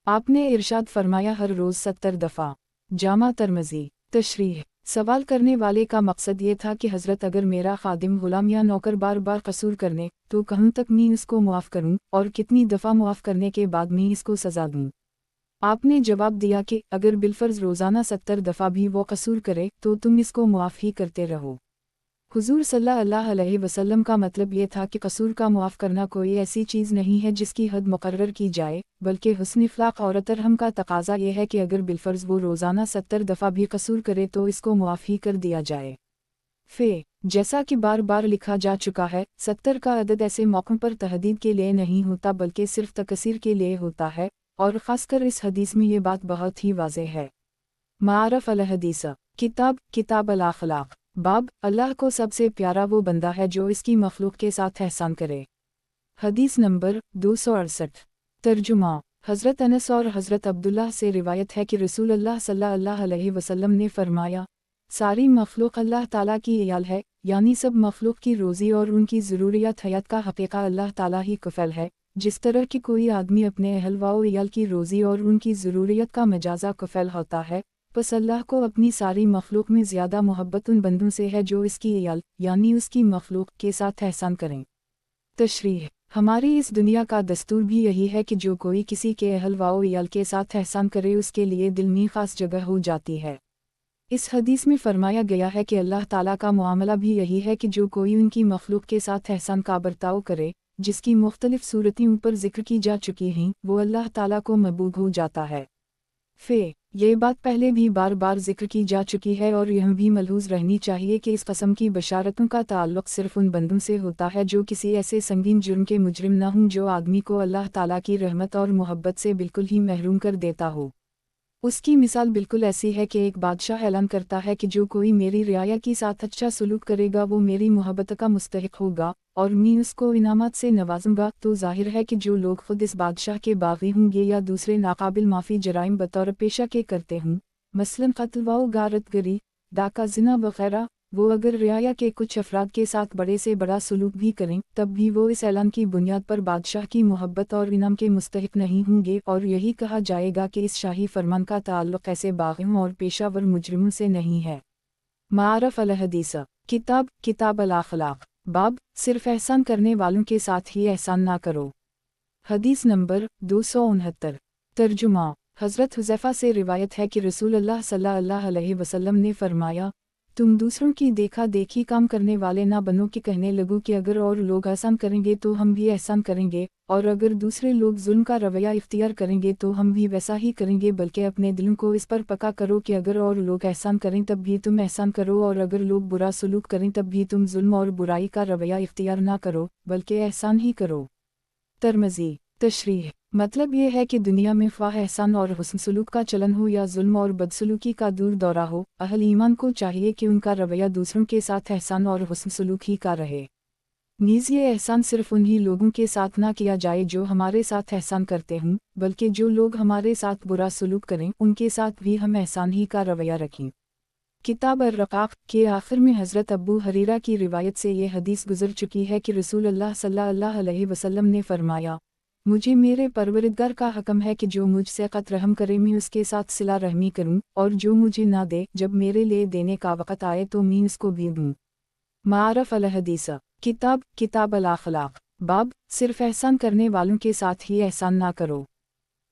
आपने इरशाद फरमाया, हर रोज़ 70 दफ़ा। जामा तिर्मिज़ी। तशरीह सवाल करने वाले का मकसद ये था कि हज़रत, अगर मेरा खादिम, गुलाम या नौकर बार बार कसूर करने तो कहाँ तक मैं इसको मुआफ़ करूँ और कितनी दफ़ा मुआफ़ करने के बाद मैं इसको सज़ा दूँ? आपने जवाब दिया कि अगर बिलफ़र्ज़ रोज़ाना 70 दफ़ा भी वो कसूर करे तो तुम इसको मुआफ़ ही करते रहो। हुज़ूर सल्लल्लाहु अलैहि वसल्लम का मतलब ये था कि कसूर का मुआफ़ करना कोई ऐसी चीज़ नहीं है जिसकी हद मुकर्रर की जाए, बल्कि हुस्न इख़्लाक़ और रहम का तकाज़ा ये है कि अगर बिलफ़र्ज़ वो रोज़ाना 70 दफ़ा भी कसूर करे तो इसको मुआफ़ ही कर दिया जाए। जैसा कि बार बार लिखा जा चुका है, 70 का अदद ऐसे मौक़ों पर तहदीद के लिए नहीं होता बल्कि सिर्फ़ तकसीर के लिए होता है, और ख़ासकर इस हदीस में ये बात बहुत ही वाज़ेह है। मारफ अल हदीस किताब अल अखलाक बाब अल्लाह को सबसे प्यारा वो बंदा है जो इसकी मखलूक के साथ एहसान करे। हदीस नंबर 268। तर्जुमा हज़रत अनस और हज़रत अब्दुल्लाह से रिवायत है कि रसूल अल्लाह सल्लल्लाहु अलैहि वसल्लम ने फरमाया, सारी मखलूक अल्लाह ताला की इयाल है, यानी सब मखलूक की रोज़ी और उनकी ज़रूरियात हयात का हक़ीक़ा अल्लाह ताला ही कफ़ल है। जिस तरह कि कोई आदमी अपने अहल व इयाल की रोज़ी और उनकी ज़रूरियत का मजाजा कफ़ल होता है, बस अल्लाह को अपनी सारी मखलूक में ज़्यादा मोहब्बत उन बंदों से है जो इसकी इयाल यानी उसकी मखलूक के साथ एहसान करें। तशरीह हमारी इस दुनिया का दस्तूर भी यही है कि जो कोई किसी के अहल व इयाल के साथ एहसान करे उसके लिए दिल में ख़ास जगह हो जाती है। इस हदीस में फरमाया गया है कि अल्लाह ताला का मुआमला भी यही है कि जो कोई उनकी मखलूक के साथ एहसान का बर्ताव करे, जिसकी मुख्तलिफ सूरतें ऊपर जिक्र की जा चुकी हैं, वो अल्लाह ताला को महबूब हो जाता है। ये बात पहले भी बार बार जिक्र की जा चुकी है और यह भी मलहूज़ रहनी चाहिए कि इस कस्म की बशारतों का ताल्लुक़ सिर्फ़ उन बंदों से होता है जो किसी ऐसे संगीन जुर्म के मुजरिम न हों जो आदमी को अल्लाह ताला की रहमत और मोहब्बत से बिल्कुल ही महरूम कर देता हो। उसकी मिसाल बिल्कुल ऐसी है कि एक बादशाह ऐलान करता है कि जो कोई मेरी रियाया के साथ अच्छा सलूक करेगा वो मेरी मोहब्बत का मुस्तहिक होगा और मैं उसको इनामत से नवाजूंगा। तो जाहिर है कि जो लोग खुद इस बादशाह के बागी होंगे या दूसरे नाकाबिल माफ़ी जराइम बतौर पेशा के करते हों, मसलन कत्ल व गारतगरी, डाका, ज़िना वगैरह, वो अगर रियाया के कुछ अफराद के साथ बड़े से बड़ा सलूक भी करें तब भी वो इस ऐलान की बुनियाद पर बादशाह की मोहब्बत और इनाम के मुस्तहिक नहीं होंगे और यही कहा जाएगा कि इस शाही फरमान का ताल्लुक़ ऐसे बाग़ियों और पेशावर मुजरिमों से नहीं है। मारफ अल हदीस किताब अल अखलाक बाब सिर्फ एहसान करने वालों के साथ ही एहसान ना करो। हदीस नंबर 269। तर्जुमा हज़रत हुज़ैफ़ा से रिवायत है कि रसूल अल्लाह सल्लल्लाहु अलैहि वसल्लम ने फरमाया, तुम दूसरों की देखा देखी काम करने वाले ना बनो कि कहने लगो कि अगर और लोग एहसान करेंगे तो हम भी एहसान करेंगे, और अगर दूसरे लोग जुल्म का रवैया इख्तियार करेंगे तो हम भी वैसा ही करेंगे, बल्कि अपने दिलों को इस पर पक्का करो कि अगर और लोग एहसान करें तब भी तुम एहसान करो, और अगर लोग बुरा सलूक करें तब भी तुम जुल्म और बुराई का रवैया इख्तियार ना करो बल्कि एहसान ही करो। तिर्मिज़ी। तशरीह मतलब ये है कि दुनिया में ख्वाह एहसान और हुस्न सलूक का चलन हो या जुल्म और बदसलूकी का दूर दौरा हो, अहल ईमान को चाहिए कि उनका रवैया दूसरों के साथ एहसान और हुस्न सलूक ही का रहे। नीज़ ये एहसान सिर्फ़ उन्हीं लोगों के साथ ना किया जाए जो हमारे साथ एहसान करते हों, बल्कि जो लोग हमारे साथ बुरा सलूक करें उनके साथ भी हम एहसान ही का रवैया रखें। किताब अर्रक़ाक़ के आखिर में हज़रत अबू हरीरा की रिवायत से ये हदीस गुज़र चुकी है कि रसूल अल्लाह सल्लल्लाहु अलैहि वसल्लम ने फरमाया, मुझे मेरे परवरिदगार का हुक्म है कि जो मुझसे क़त रहम करे मैं उसके साथ सिला रहमी करूं, और जो मुझे ना दे जब मेरे लिए देने का वक़्त आए तो मैं उसको भी दूं। मारफ अल हदीस किताब अल अखलाक बाब सिर्फ एहसान करने वालों के साथ ही एहसान ना करो।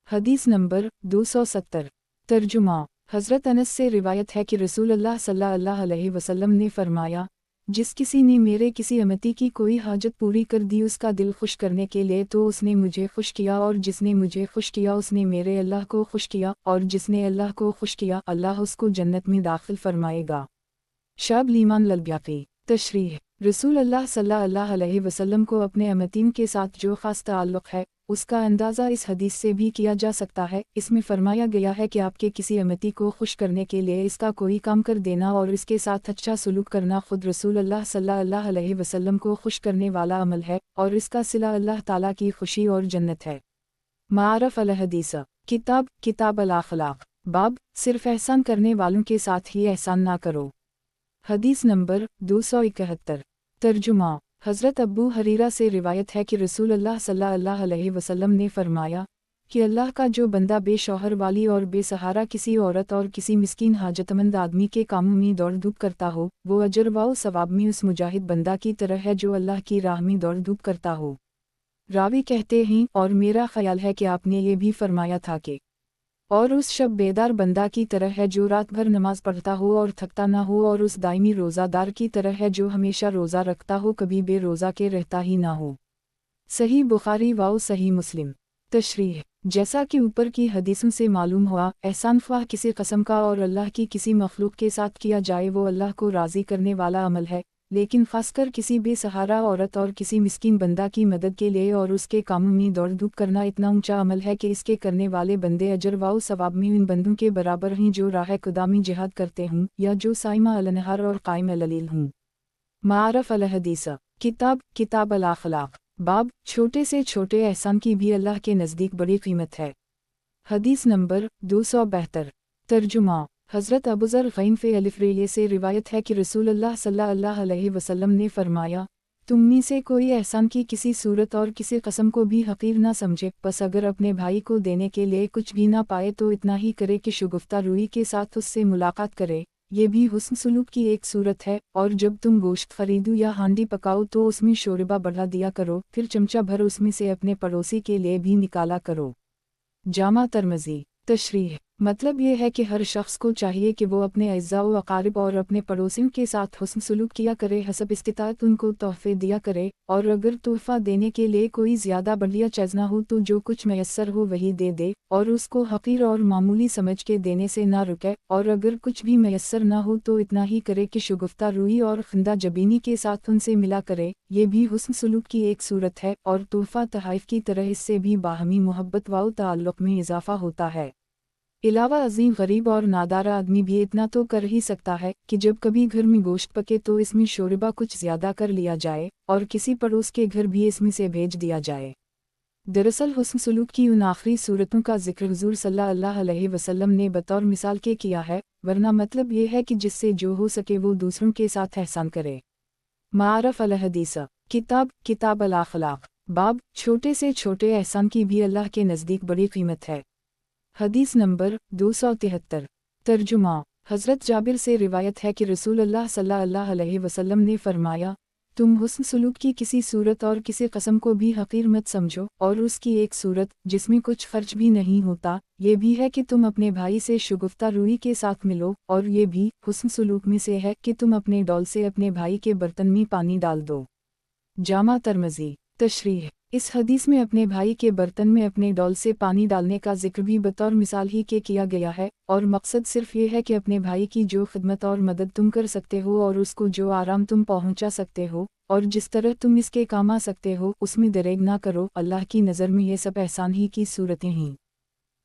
حدیث نمبر 270 ترجمہ حضرت انس سے روایت ہے کہ رسول اللہ صلی اللہ علیہ وسلم نے فرمایا، جس کسی نے میرے کسی امتی کی کوئی حاجت پوری کر دی اس کا دل خوش کرنے کے لیے تو اس نے مجھے خوش کیا، اور جس نے مجھے خوش کیا اس نے میرے اللہ کو خوش کیا، اور جس نے اللہ کو خوش کیا اللہ اس کو جنت میں داخل فرمائے گا۔ شعب لیمان البیاقی۔ تشریح: رسول اللہ صلی اللہ علیہ وسلم کو اپنے امتین کے ساتھ جو خاص تعلق ہے اس کا اندازہ اس حدیث سے بھی کیا جا سکتا ہے۔ اس میں فرمایا گیا ہے کہ آپ کے کسی امتی کو خوش کرنے کے لیے اس کا کوئی کام کر دینا اور اس کے ساتھ اچھا سلوک کرنا خود رسول اللہ صلی اللہ علیہ وسلم کو خوش کرنے والا عمل ہے، اور اس کا صلہ اللہ تعالیٰ کی خوشی اور جنت ہے۔ معارف الحدیث کتاب الاخلاق باب صرف احسان کرنے والوں کے ساتھ ہی احسان نہ کرو۔ حدیث نمبر 271 ترجمہ حضرت ابو حریرہ سے روایت ہے کہ رسول اللہ صلی اللہ علیہ وسلم نے فرمایا کہ اللہ کا جو بندہ بے شوہر والی اور بے سہارا کسی عورت اور کسی مسکین حاجت مند آدمی کے کاموں میں دوڑ دھوپ کرتا ہو، وہ اجر و ثواب میں اس مجاہد بندہ کی طرح ہے جو اللہ کی راہ میں دوڑ دھوپ کرتا ہو۔ راوی کہتے ہیں، اور میرا خیال ہے کہ آپ نے یہ بھی فرمایا تھا کہ اور اس شب بیدار بندہ کی طرح ہے جو رات بھر نماز پڑھتا ہو اور تھکتا نہ ہو، اور اس دائمی روزہ دار کی طرح ہے جو ہمیشہ روزہ رکھتا ہو کبھی بے روزہ کے رہتا ہی نہ ہو۔ صحیح بخاری و صحیح مسلم۔ تشریح: جیسا کہ اوپر کی حدیثوں سے معلوم ہوا، احسان خواہ کسی قسم کا اور اللہ کی کسی مخلوق کے ساتھ کیا جائے وہ اللہ کو راضی کرنے والا عمل ہے، لیکن خاص کر کسی بے سہارا عورت اور کسی مسکین بندہ کی مدد کے لیے اور اس کے کاموں میں دوڑ دھوپ کرنا اتنا اونچا عمل ہے کہ اس کے کرنے والے بندے اجر و ثواب میں ان بندوں کے برابر ہیں جو راہ خدا میں جہاد کرتے ہوں یا جو سائمہ النہار اور قائم اللیل ہوں۔ معارف الحدیث کتاب الاخلاق باب چھوٹے سے چھوٹے احسان کی بھی اللہ کے نزدیک بڑی قیمت ہے۔ حدیث نمبر 272 ترجمہ حضرت ابوذر غیفی سے روایت ہے کہ رسول اللہ صلی اللہ علیہ وسلم نے فرمایا، تم میں سے کوئی احسان کی کسی صورت اور کسی قسم کو بھی حقیر نہ سمجھے، بس اگر اپنے بھائی کو دینے کے لیے کچھ بھی نہ پائے تو اتنا ہی کرے کہ شگفتہ روئی کے ساتھ اس سے ملاقات کرے، یہ بھی حسن سلوک کی ایک صورت ہے، اور جب تم گوشت خریدو یا ہانڈی پکاؤ تو اس میں شوربہ بڑھا دیا کرو، پھر چمچہ بھر اس میں سے اپنے پڑوسی کے لیے بھی نکالا کرو۔ جامع ترمذی۔ تشریح: مطلب یہ ہے کہ ہر شخص کو چاہیے کہ وہ اپنے اعزاء و اقارب اور اپنے پڑوسیوں کے ساتھ حسن سلوک کیا کرے، حسب استطاعت ان کو تحفے دیا کرے، اور اگر تحفہ دینے کے لیے کوئی زیادہ بڑھیا چیز نہ ہو تو جو کچھ میسر ہو وہی دے دے، اور اس کو حقیر اور معمولی سمجھ کے دینے سے نہ رکے، اور اگر کچھ بھی میسر نہ ہو تو اتنا ہی کرے کہ شگفتہ روئی اور خندہ جبینی کے ساتھ ان سے ملا کرے، یہ بھی حسن سلوک کی ایک صورت ہے، اور تحفہ تحائف کی طرح اس سے بھی باہمی محبت و تعلق میں اضافہ ہوتا ہے۔ علاوہ ازیں غریب اور نادار آدمی بھی اتنا تو کر ہی سکتا ہے کہ جب کبھی گھر میں گوشت پکے تو اس میں شوربہ کچھ زیادہ کر لیا جائے، اور کسی پڑوس کے گھر بھی اس میں سے بھیج دیا جائے۔ دراصل حسن سلوک کی ان آخری صورتوں کا ذکر حضور صلی اللہ علیہ وسلم نے بطور مثال کے کیا ہے، ورنہ مطلب یہ ہے کہ جس سے جو ہو سکے وہ دوسروں کے ساتھ احسان کرے۔ معارف الحدیث کتاب الاخلاق باب چھوٹے سے چھوٹے احسان کی بھی اللہ کے نزدیک بڑی قیمت ہے۔ حدیث نمبر 273 ترجمہ حضرت جابر سے روایت ہے کہ رسول اللہ صلی اللہ علیہ وسلم نے فرمایا، تم حسن سلوک کی کسی صورت اور کسی قسم کو بھی حقیر مت سمجھو، اور اس کی ایک صورت جس میں کچھ خرچ بھی نہیں ہوتا یہ بھی ہے کہ تم اپنے بھائی سے شگفتہ روئی کے ساتھ ملو، اور یہ بھی حسن سلوک میں سے ہے کہ تم اپنے ڈول سے اپنے بھائی کے برتن میں پانی ڈال دو۔ جامع ترمذی۔ تشریح: اس حدیث میں اپنے بھائی کے برتن میں اپنے ڈول سے پانی ڈالنے کا ذکر بھی بطور مثال ہی کے کیا گیا ہے، اور مقصد صرف یہ ہے کہ اپنے بھائی کی جو خدمت اور مدد تم کر سکتے ہو اور اس کو جو آرام تم پہنچا سکتے ہو اور جس طرح تم اس کے کام آ سکتے ہو اس میں دریغ نہ کرو، اللہ کی نظر میں یہ سب احسان ہی کی صورتیں ہیں۔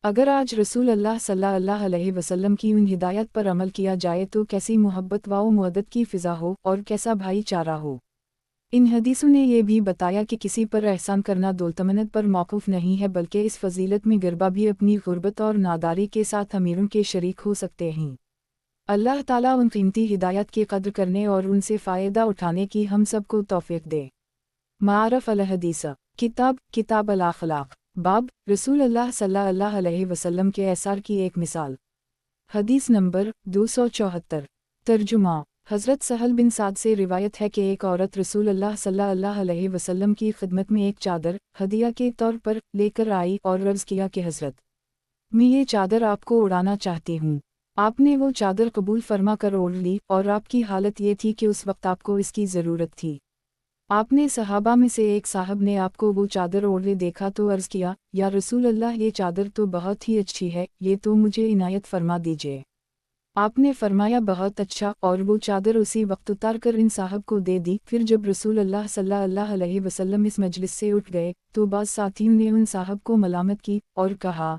اگر آج رسول اللہ صلی اللہ علیہ وسلم کی ان ہدایت پر عمل کیا جائے تو کیسی محبت و مودت کی فضا ہو اور کیسا بھائی چارہ ہو۔ ان حدیثوں نے یہ بھی بتایا کہ کسی پر احسان کرنا دولتمند پر موقوف نہیں ہے، بلکہ اس فضیلت میں غربا بھی اپنی غربت اور ناداری کے ساتھ امیروں کے شریک ہو سکتے ہیں۔ اللہ تعالیٰ ان قیمتی ہدایت کی قدر کرنے اور ان سے فائدہ اٹھانے کی ہم سب کو توفیق دے۔ معارف الحدیث کتاب الاخلاق باب رسول اللہ صلی اللہ علیہ وسلم کے اثار کی ایک مثال۔ حدیث نمبر 274 ترجمہ حضرت سہل بن سعد سے روایت ہے کہ ایک عورت رسول اللہ صلی اللہ علیہ وسلم کی خدمت میں ایک چادر ہدیہ کے طور پر لے کر آئی اور عرض کیا کہ حضرت मैं ये चादर आपको उड़ाना चाहती हूँ। आपने वो चादर कबूल फरमा कर ओढ़ ली और आपकी हालत ये थी कि उस वक्त आपको इसकी ज़रूरत थी। आपने सहाबा में से एक साहब ने आपको वो चादर ओढ़े देखा तो अर्ज़ किया, या रसूल अल्लाह, ये चादर तो बहुत ही अच्छी है, ये तो मुझे इनायत फरमा दीजिए। आपने फरमाया बहुत अच्छा, और वो चादर उसी वक्त उतार कर इन साहब को दे दी। फिर जब रसूल अल्लाह सल्लल्लाहु अलैहि वसल्लम इस मजलिस से उठ गए तो बाज़ साथियों ने उन साहब को मलामत की और कहा,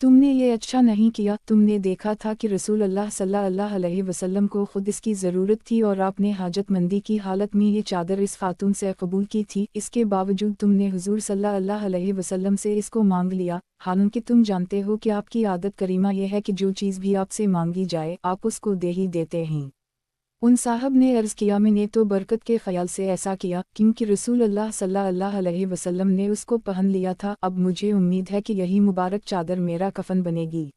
तुमने ये अच्छा नहीं किया, तुमने देखा था कि रसूल अल्लाह सल्लल्लाहु अलैहि वसल्लम को खुद इसकी ज़रूरत थी और आपने हाजतमंदी की हालत में ये चादर इस खातून से कबूल की थी, इसके बावजूद तुमने हुजूर सल्लल्लाहु अलैहि वसल्लम से इसको मांग लिया, हालांकि तुम जानते हो कि आपकी आदत करीमा यह है कि जो चीज़ भी आपसे मांगी जाए आप उसको दे ही देते हैं। उन साहब ने अर्ज़ किया, मैंने तो बरकत के ख्याल से ऐसा किया क्योंकि रसूल अल्लाह सल्लल्लाहु अलैहि वसल्लम ने उसको पहन लिया था, अब मुझे उम्मीद है कि यही मुबारक चादर मेरा कफन बनेगी।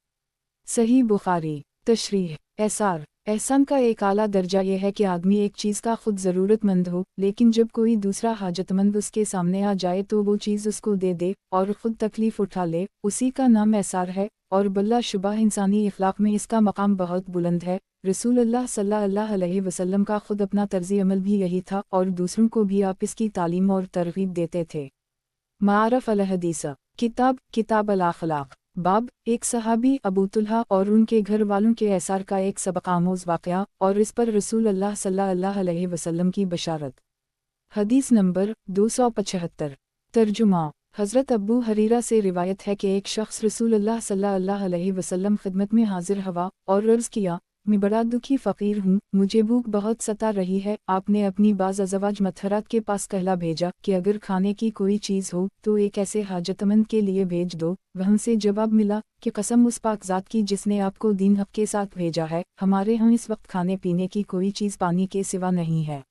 सही बुखारी। तशरीह। एसार। एहसान का एक आला दर्जा यह है कि आदमी एक चीज़ का खुद ज़रूरतमंद हो, लेकिन जब कोई दूसरा हाजतमंद उसके सामने आ जाए तो वो चीज़ उसको दे दे और ख़ुद तकलीफ़ उठा ले, उसी का नाम एसार है, और बिला शुबा इंसानी इखलाक में इसका मकाम बहुत बुलंद है। रसूल अल्लाह सल्लल्लाहु अलैहि वसल्लम का खुद अपना तर्ज़ अमल भी यही था और दूसरों को भी आप इसकी तालीम और तरग़ीब देते थे। मारफ़ अल हदीस। किताब अल अखलाक। बाब, एक सहाबी अबू तुल्हा और उनके घर वालों के एसार का एक सबक आमोज़ वाक़या और इस पर रसूल अल्लाह सल्लल्लाहु अलैहि वसल्लम की बशारत। हदीस नंबर 275। तर्जुमा। हज़रत अबू हरीरा से रिवायत है कि एक शख्स रसूल अल्लाह सल्लल्लाहु अलैहि वसल्लम खिदमत में हाजिर हुआ और अर्ज़ किया, मैं बड़ा दुखी फ़कीर हूँ, मुझे भूख बहुत सता रही है। आपने अपनी बाज़ अज़वाज मतहरात के पास कहला भेजा कि अगर खाने की कोई चीज़ हो तो एक ऐसे हाजतमंद के लिए भेज दो। वहाँ से जवाब मिला कि कसम उस पाक ज़ात की जिसने आपको दीन हक़ के साथ भेजा है, हमारे यहाँ इस वक्त खाने पीने की कोई चीज़ पानी के सिवा नहीं है।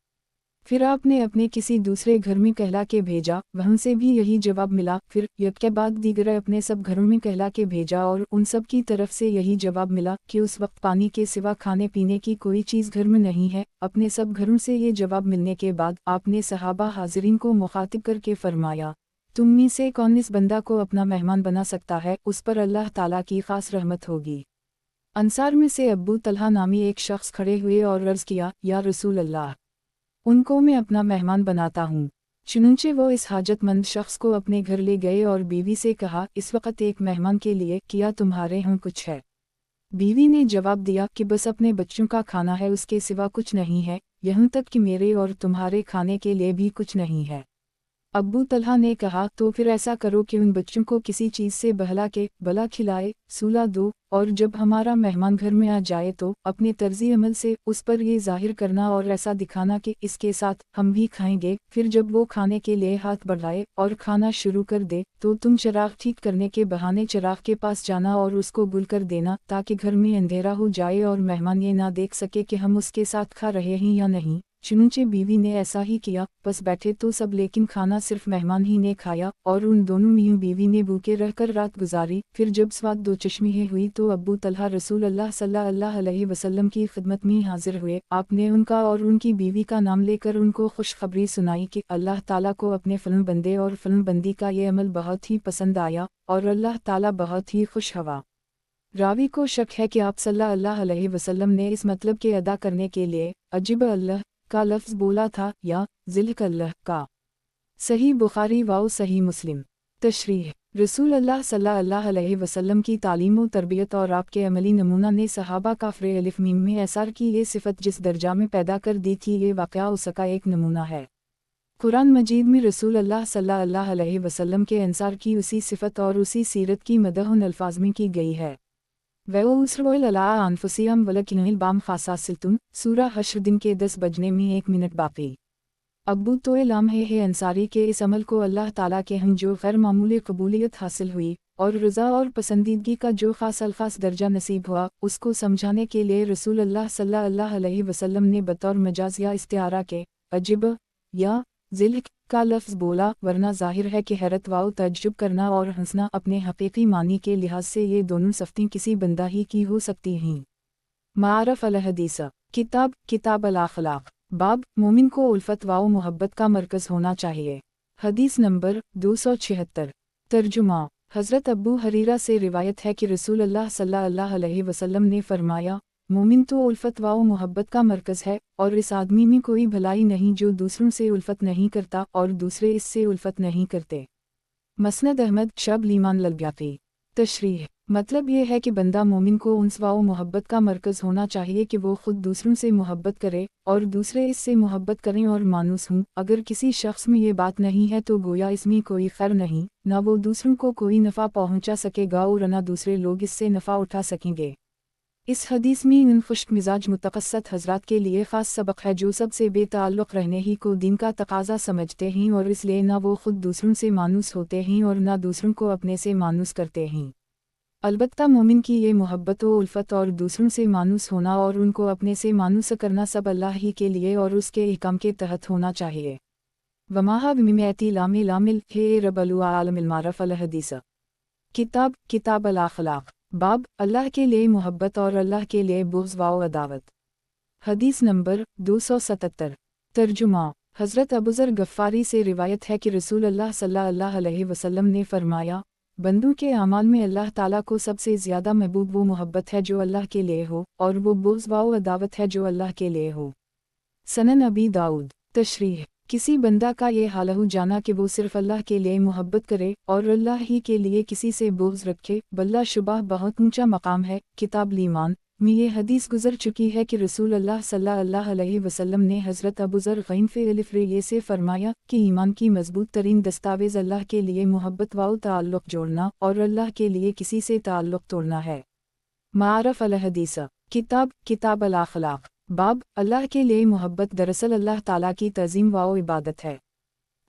फिर आपने अपने किसी दूसरे घर में कहला के भेजा, वहाँ से भी यही जवाब मिला। फिर एक के बाद दीगर अपने सब घरों में कहला के भेजा और उन सब की तरफ से यही जवाब मिला कि उस वक्त पानी के सिवा खाने पीने की कोई चीज़ घर में नहीं है। अपने सब घरों से ये जवाब मिलने के बाद आपने सहाबा हाज़रीन को मुखातिब करके फरमाया, तुम में से कौन इस बंदा को अपना मेहमान बना सकता है, उस पर अल्लाह ताला की ख़ास रहमत होगी। अंसार में से अब्बू तलहा नामी एक शख्स खड़े हुए और अर्ज़ किया, या रसूल अल्लाह, उनको मैं अपना मेहमान बनाता हूँ। चुनंचे वो इस हाजतमंद शख्स को अपने घर ले गए और बीवी से कहा, इस वक्त एक मेहमान के लिए क्या तुम्हारे यहाँ कुछ है? बीवी ने जवाब दिया कि बस अपने बच्चों का खाना है, उसके सिवा कुछ नहीं है, यहाँ तक कि मेरे और तुम्हारे खाने के लिए भी कुछ नहीं है। अब्बू तलहा ने कहा, तो फिर ऐसा करो कि उन बच्चों को किसी चीज़ से बहला के भला खिलाए, सुला दो, और जब हमारा मेहमान घर में आ जाए तो अपने तर्ज़ी अमल से उस पर ये ज़ाहिर करना और ऐसा दिखाना कि इसके साथ हम भी खाएंगे। फिर जब वो खाने के लिए हाथ बढ़ाए और खाना शुरू कर दे तो तुम चिराग ठीक करने के बहाने चिराग के पास जाना और उसको गुल कर देना, ताकि घर में अंधेरा हो जाए और मेहमान ये ना देख सके कि हम उसके साथ खा रहे हैं या नहीं। चुनंचे बीवी ने ऐसा ही किया, बस बैठे तो सब, लेकिन खाना सिर्फ मेहमान ही ने खाया और उन दोनों मियां बीवी ने भूखे रहकर रात गुजारी। फिर जब स्वाद दो चश्मे हुई तो अब्बू तलहा रसूल अल्लाह सल्लल्लाहु अलैहि वसल्लम की खिदमत में हाजिर हुए। आपने उनका और उनकी बीवी का नाम लेकर उनको खुशखबरी सुनाई कि अल्लाह ताला को अपने फिल्म बंदे और फिल्म बंदी का ये अमल बहुत ही पसंद आया और अल्लाह ताला बहुत ही खुश हुआ। रावी को शक है कि आप सल्लल्लाहु अलैहि वसल्लम ने इस मतलब के अदा करने के लिए अजिब अल्लाह का लफ्ज़ बोला था या ज़िल्क अल्लाह का। सही बुखारी व सही मुस्लिम। तशरीह। रसूल अल्लाह सल्लल्लाहु अलैहि वसल्लम की तालीम व तरबियत और आपके अमली नमूना ने सहाबा काफ़िर अलिफ मीम में एसार की ये सिफत जिस दर्जा में पैदा कर दी थी, ये वाक़या उसका एक नमूना है। कुरान मजीद में रसूल अल्लाह सल्लल्लाहु अलैहि वसल्लम के अंसार की उसी सिफत और उसी सीरत की मदह उन अल्फाज में की गई है। अनफुसियम वलकिन बाम खासा सिल्तुन। सूरा हश्र दिन के 10 बजने में 1 मिनट बाकी। अब्बू तोइलाम है अंसारी के इस अमल को अल्लाह ताला के हम जो गैर मामूली कबूलियत हासिल हुई और रज़ा और पसंदीदगी का जो खास दर्जा नसीब हुआ, उसको समझाने के लिए रसूल अल्लाह सल्लल्लाहु अलैहि वसल्लम ने बतौर मजाज या इस्तिआरा के अजिब या ज़िल्क का लफ्ज़ बोला, वरना जाहिर है कि हैरत व तज्जुब करना और हंसना अपने हकीकी मानी के लिहाज से ये दोनों सफ़्तें किसी बंदा ही की हो सकती हैं। मारफ़ अल हदीस। किताब अल अखलाक। बाब, मोमिन को उल्फत व मोहब्बत का मरकज़ होना चाहिए। हदीस नंबर 276। तर्जुमा। حضرت ابو حریرہ سے روایت ہے کہ رسول اللہ صلی اللہ علیہ وسلم نے فرمایا، مومن تو الفت و محبت کا مرکز ہے، اور اس آدمی میں کوئی بھلائی نہیں جو دوسروں سے الفت نہیں کرتا اور دوسرے اس سے الفت نہیں کرتے۔ مسند احمد شعب الایمان للبیاقی۔ تشریح: مطلب یہ ہے کہ بندہ مومن کو انس و محبت کا مرکز ہونا چاہیے کہ وہ خود دوسروں سے محبت کرے اور دوسرے اس سے محبت کریں اور مانوس ہوں۔ اگر کسی شخص میں یہ بات نہیں ہے تو گویا اس میں کوئی خیر نہیں، نہ وہ دوسروں کو کوئی نفع پہنچا سکے گا اور نہ دوسرے لوگ اس سے نفع اٹھا سکیں گے۔ اس حدیث میں ان خشک مزاج متقصد حضرات کے لیے خاص سبق ہے جو سب سے بے تعلق رہنے ہی کو دین کا تقاضا سمجھتے ہیں، اور اس لیے نہ وہ خود دوسروں سے مانوس ہوتے ہیں اور نہ دوسروں کو اپنے سے مانوس کرتے ہیں۔ البتہ مومن کی یہ محبت و الفت اور دوسروں سے مانوس ہونا اور ان کو اپنے سے مانوس کرنا سب اللہ ہی کے لیے اور اس کے احکام کے تحت ہونا چاہیے۔ وماہا بممیتی لامل لامل ہے رب العالم المعرف الحدیث۔ کتاب الاخلاق۔ باب اللہ کے لیے محبت اور اللہ کے لیے بغض و عداوت۔ حدیث نمبر 277۔ ترجمہ: حضرت ابوذر غفاری سے روایت ہے کہ رسول اللہ صلی اللہ علیہ وسلم نے فرمایا، بندوں کے اعمال میں اللہ تعالیٰ کو سب سے زیادہ محبوب وہ محبت ہے جو اللہ کے لیے ہو، اور وہ بغض و عداوت ہے جو اللہ کے لیے ہو۔ سنن ابی داؤد۔ تشریح: کسی بندہ کا یہ حال ہو جانا کہ وہ صرف اللہ کے لیے محبت کرے اور اللہ ہی کے لیے کسی سے بغض رکھے، بلا شبہ بہت اونچا مقام ہے۔ کتاب الایمان میں یہ حدیث گزر چکی ہے کہ رسول اللہ صلی اللہ علیہ وسلم نے حضرت ابوذر غین یہ سے فرمایا کہ ایمان کی مضبوط ترین دستاویز اللہ کے لیے محبت و تعلق جوڑنا اور اللہ کے لیے کسی سے تعلق توڑنا ہے۔ معارف الحدیث۔ کتاب الاخلاق۔ باب اللہ کے لیے محبت دراصل اللہ تعالیٰ کی تعظیم و عبادت ہے۔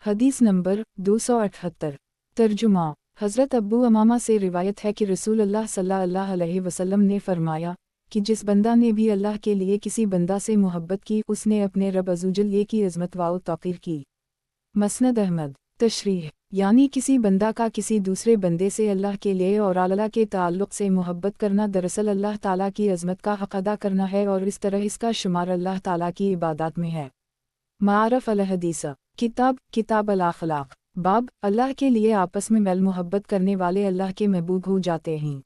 حدیث نمبر 278۔ ترجمہ: حضرت ابو امامہ سے روایت ہے کہ رسول اللہ صلی اللہ علیہ وسلم نے فرمایا کہ جس بندہ نے بھی اللہ کے لیے کسی بندہ سے محبت کی، اس نے اپنے رب عزوجل کی عظمت و توقیر کی۔ مسند احمد۔ تشریح: یعنی کسی بندہ کا کسی دوسرے بندے سے اللہ کے لیے اور اللہ کے تعلق سے محبت کرنا دراصل اللہ تعالیٰ کی عظمت کا حق ادا کرنا ہے، اور اس طرح اس کا شمار اللہ تعالیٰ کی عبادات میں ہے۔ معارف الحدیث۔ کتاب الاخلاق۔ باب اللہ کے لیے آپس میں میل محبت کرنے والے اللہ کے محبوب ہو جاتے ہیں۔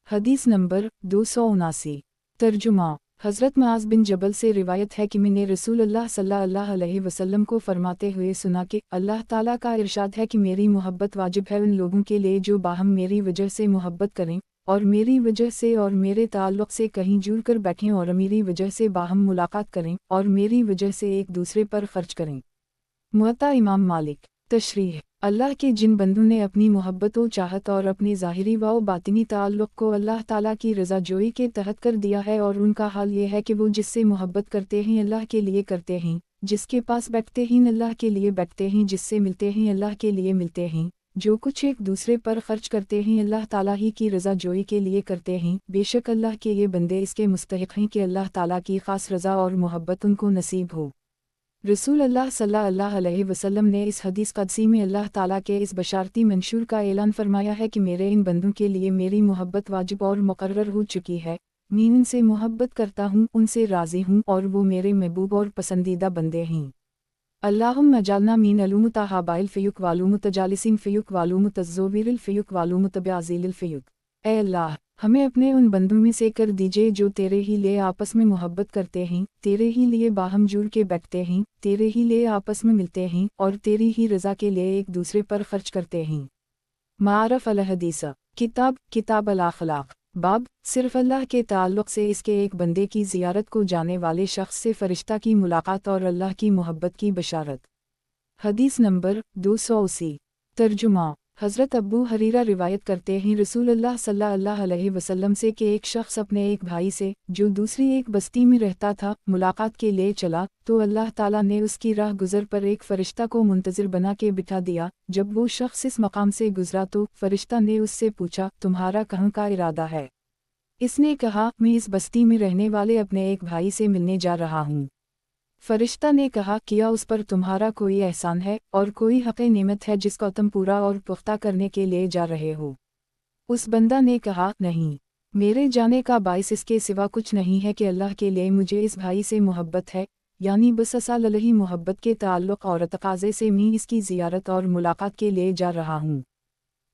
حدیث نمبر 279۔ ترجمہ: حضرت معاذ بن جبل سے روایت ہے کہ میں نے رسول اللہ صلی اللہ علیہ وسلم کو فرماتے ہوئے سنا کہ اللہ تعالیٰ کا ارشاد ہے کہ میری محبت واجب ہے ان لوگوں کے لیے جو باہم میری وجہ سے محبت کریں اور میری وجہ سے اور میرے تعلق سے کہیں جڑ کر بیٹھیں اور میری وجہ سے باہم ملاقات کریں اور میری وجہ سے ایک دوسرے پر خرچ کریں۔ موطا امام مالک۔ تشریح: اللہ کے جن بندوں نے اپنی محبت و چاہت اور اپنی ظاہری و باطنی تعلق کو اللہ تعالیٰ کی رضا جوئی کے تحت کر دیا ہے، اور ان کا حال یہ ہے کہ وہ جس سے محبت کرتے ہیں اللہ کے لیے کرتے ہیں، جس کے پاس بیٹھتے ہیں اللہ کے لیے بیٹھتے ہیں، جس سے ملتے ہیں اللہ کے لیے ملتے ہیں، جو کچھ ایک دوسرے پر خرچ کرتے ہیں اللہ تعالیٰ ہی کی رضا جوئی کے لیے کرتے ہیں۔ بے شک اللہ کے یہ بندے اس کے مستحق ہیں کہ اللہ تعالیٰ کی خاص رضا اور محبت ان کو نصیب ہو۔ رسول اللہ صلی اللہ علیہ وسلم نے اس حدیث قدسی میں اللہ تعالیٰ کے اس بشارتی منشور کا اعلان فرمایا ہے کہ میرے ان بندوں کے لیے میری محبت واجب اور مقرر ہو چکی ہے، میں ان سے محبت کرتا ہوں، ان سے راضی ہوں، اور وہ میرے محبوب اور پسندیدہ بندے ہیں۔ اللہم اجعلنا من المتحابین الفیک والمتجالسین الفیک والمتزورین الفیک والمتبعزین الفیک۔ اے اللہ، ہمیں اپنے ان بندوں میں سے کر دیجئے جو تیرے ہی لیے آپس میں محبت کرتے ہیں، تیرے ہی لیے باہم جڑ کے بیٹھتے ہیں، تیرے ہی لیے آپس میں ملتے ہیں، اور تیری ہی رضا کے لیے ایک دوسرے پر خرچ کرتے ہیں۔ معارف الحدیث۔ کتاب الاخلاق۔ باب صرف اللہ کے تعلق سے اس کے ایک بندے کی زیارت کو جانے والے شخص سے فرشتہ کی ملاقات اور اللہ کی محبت کی بشارت۔ حدیث نمبر 280۔ ترجمہ: حضرت ابو حریرہ روایت کرتے ہیں رسول اللہ صلی اللہ علیہ وسلم سے کہ ایک شخص اپنے ایک بھائی سے جو دوسری ایک بستی میں رہتا تھا ملاقات کے لیے چلا، تو اللہ تعالیٰ نے اس کی راہ گزر پر ایک فرشتہ کو منتظر بنا کے بٹھا دیا۔ جب وہ شخص اس مقام سے گزرا تو فرشتہ نے اس سے پوچھا، تمہارا کہاں کا ارادہ ہے؟ اس نے کہا، میں اس بستی میں رہنے والے اپنے ایک بھائی سے ملنے جا رہا ہوں۔ فرشتہ نے کہا، کیا اس پر تمہارا کوئی احسان ہے اور کوئی حق نعمت ہے جس کو تم پورا اور پختہ کرنے کے لیے جا رہے ہو؟ اس بندہ نے کہا، نہیں، میرے جانے کا باعث اس کے سوا کچھ نہیں ہے کہ اللہ کے لیے مجھے اس بھائی سے محبت ہے، یعنی بس اصل الہی محبت کے تعلق اور تقاضے سے میں اس کی زیارت اور ملاقات کے لیے جا رہا ہوں۔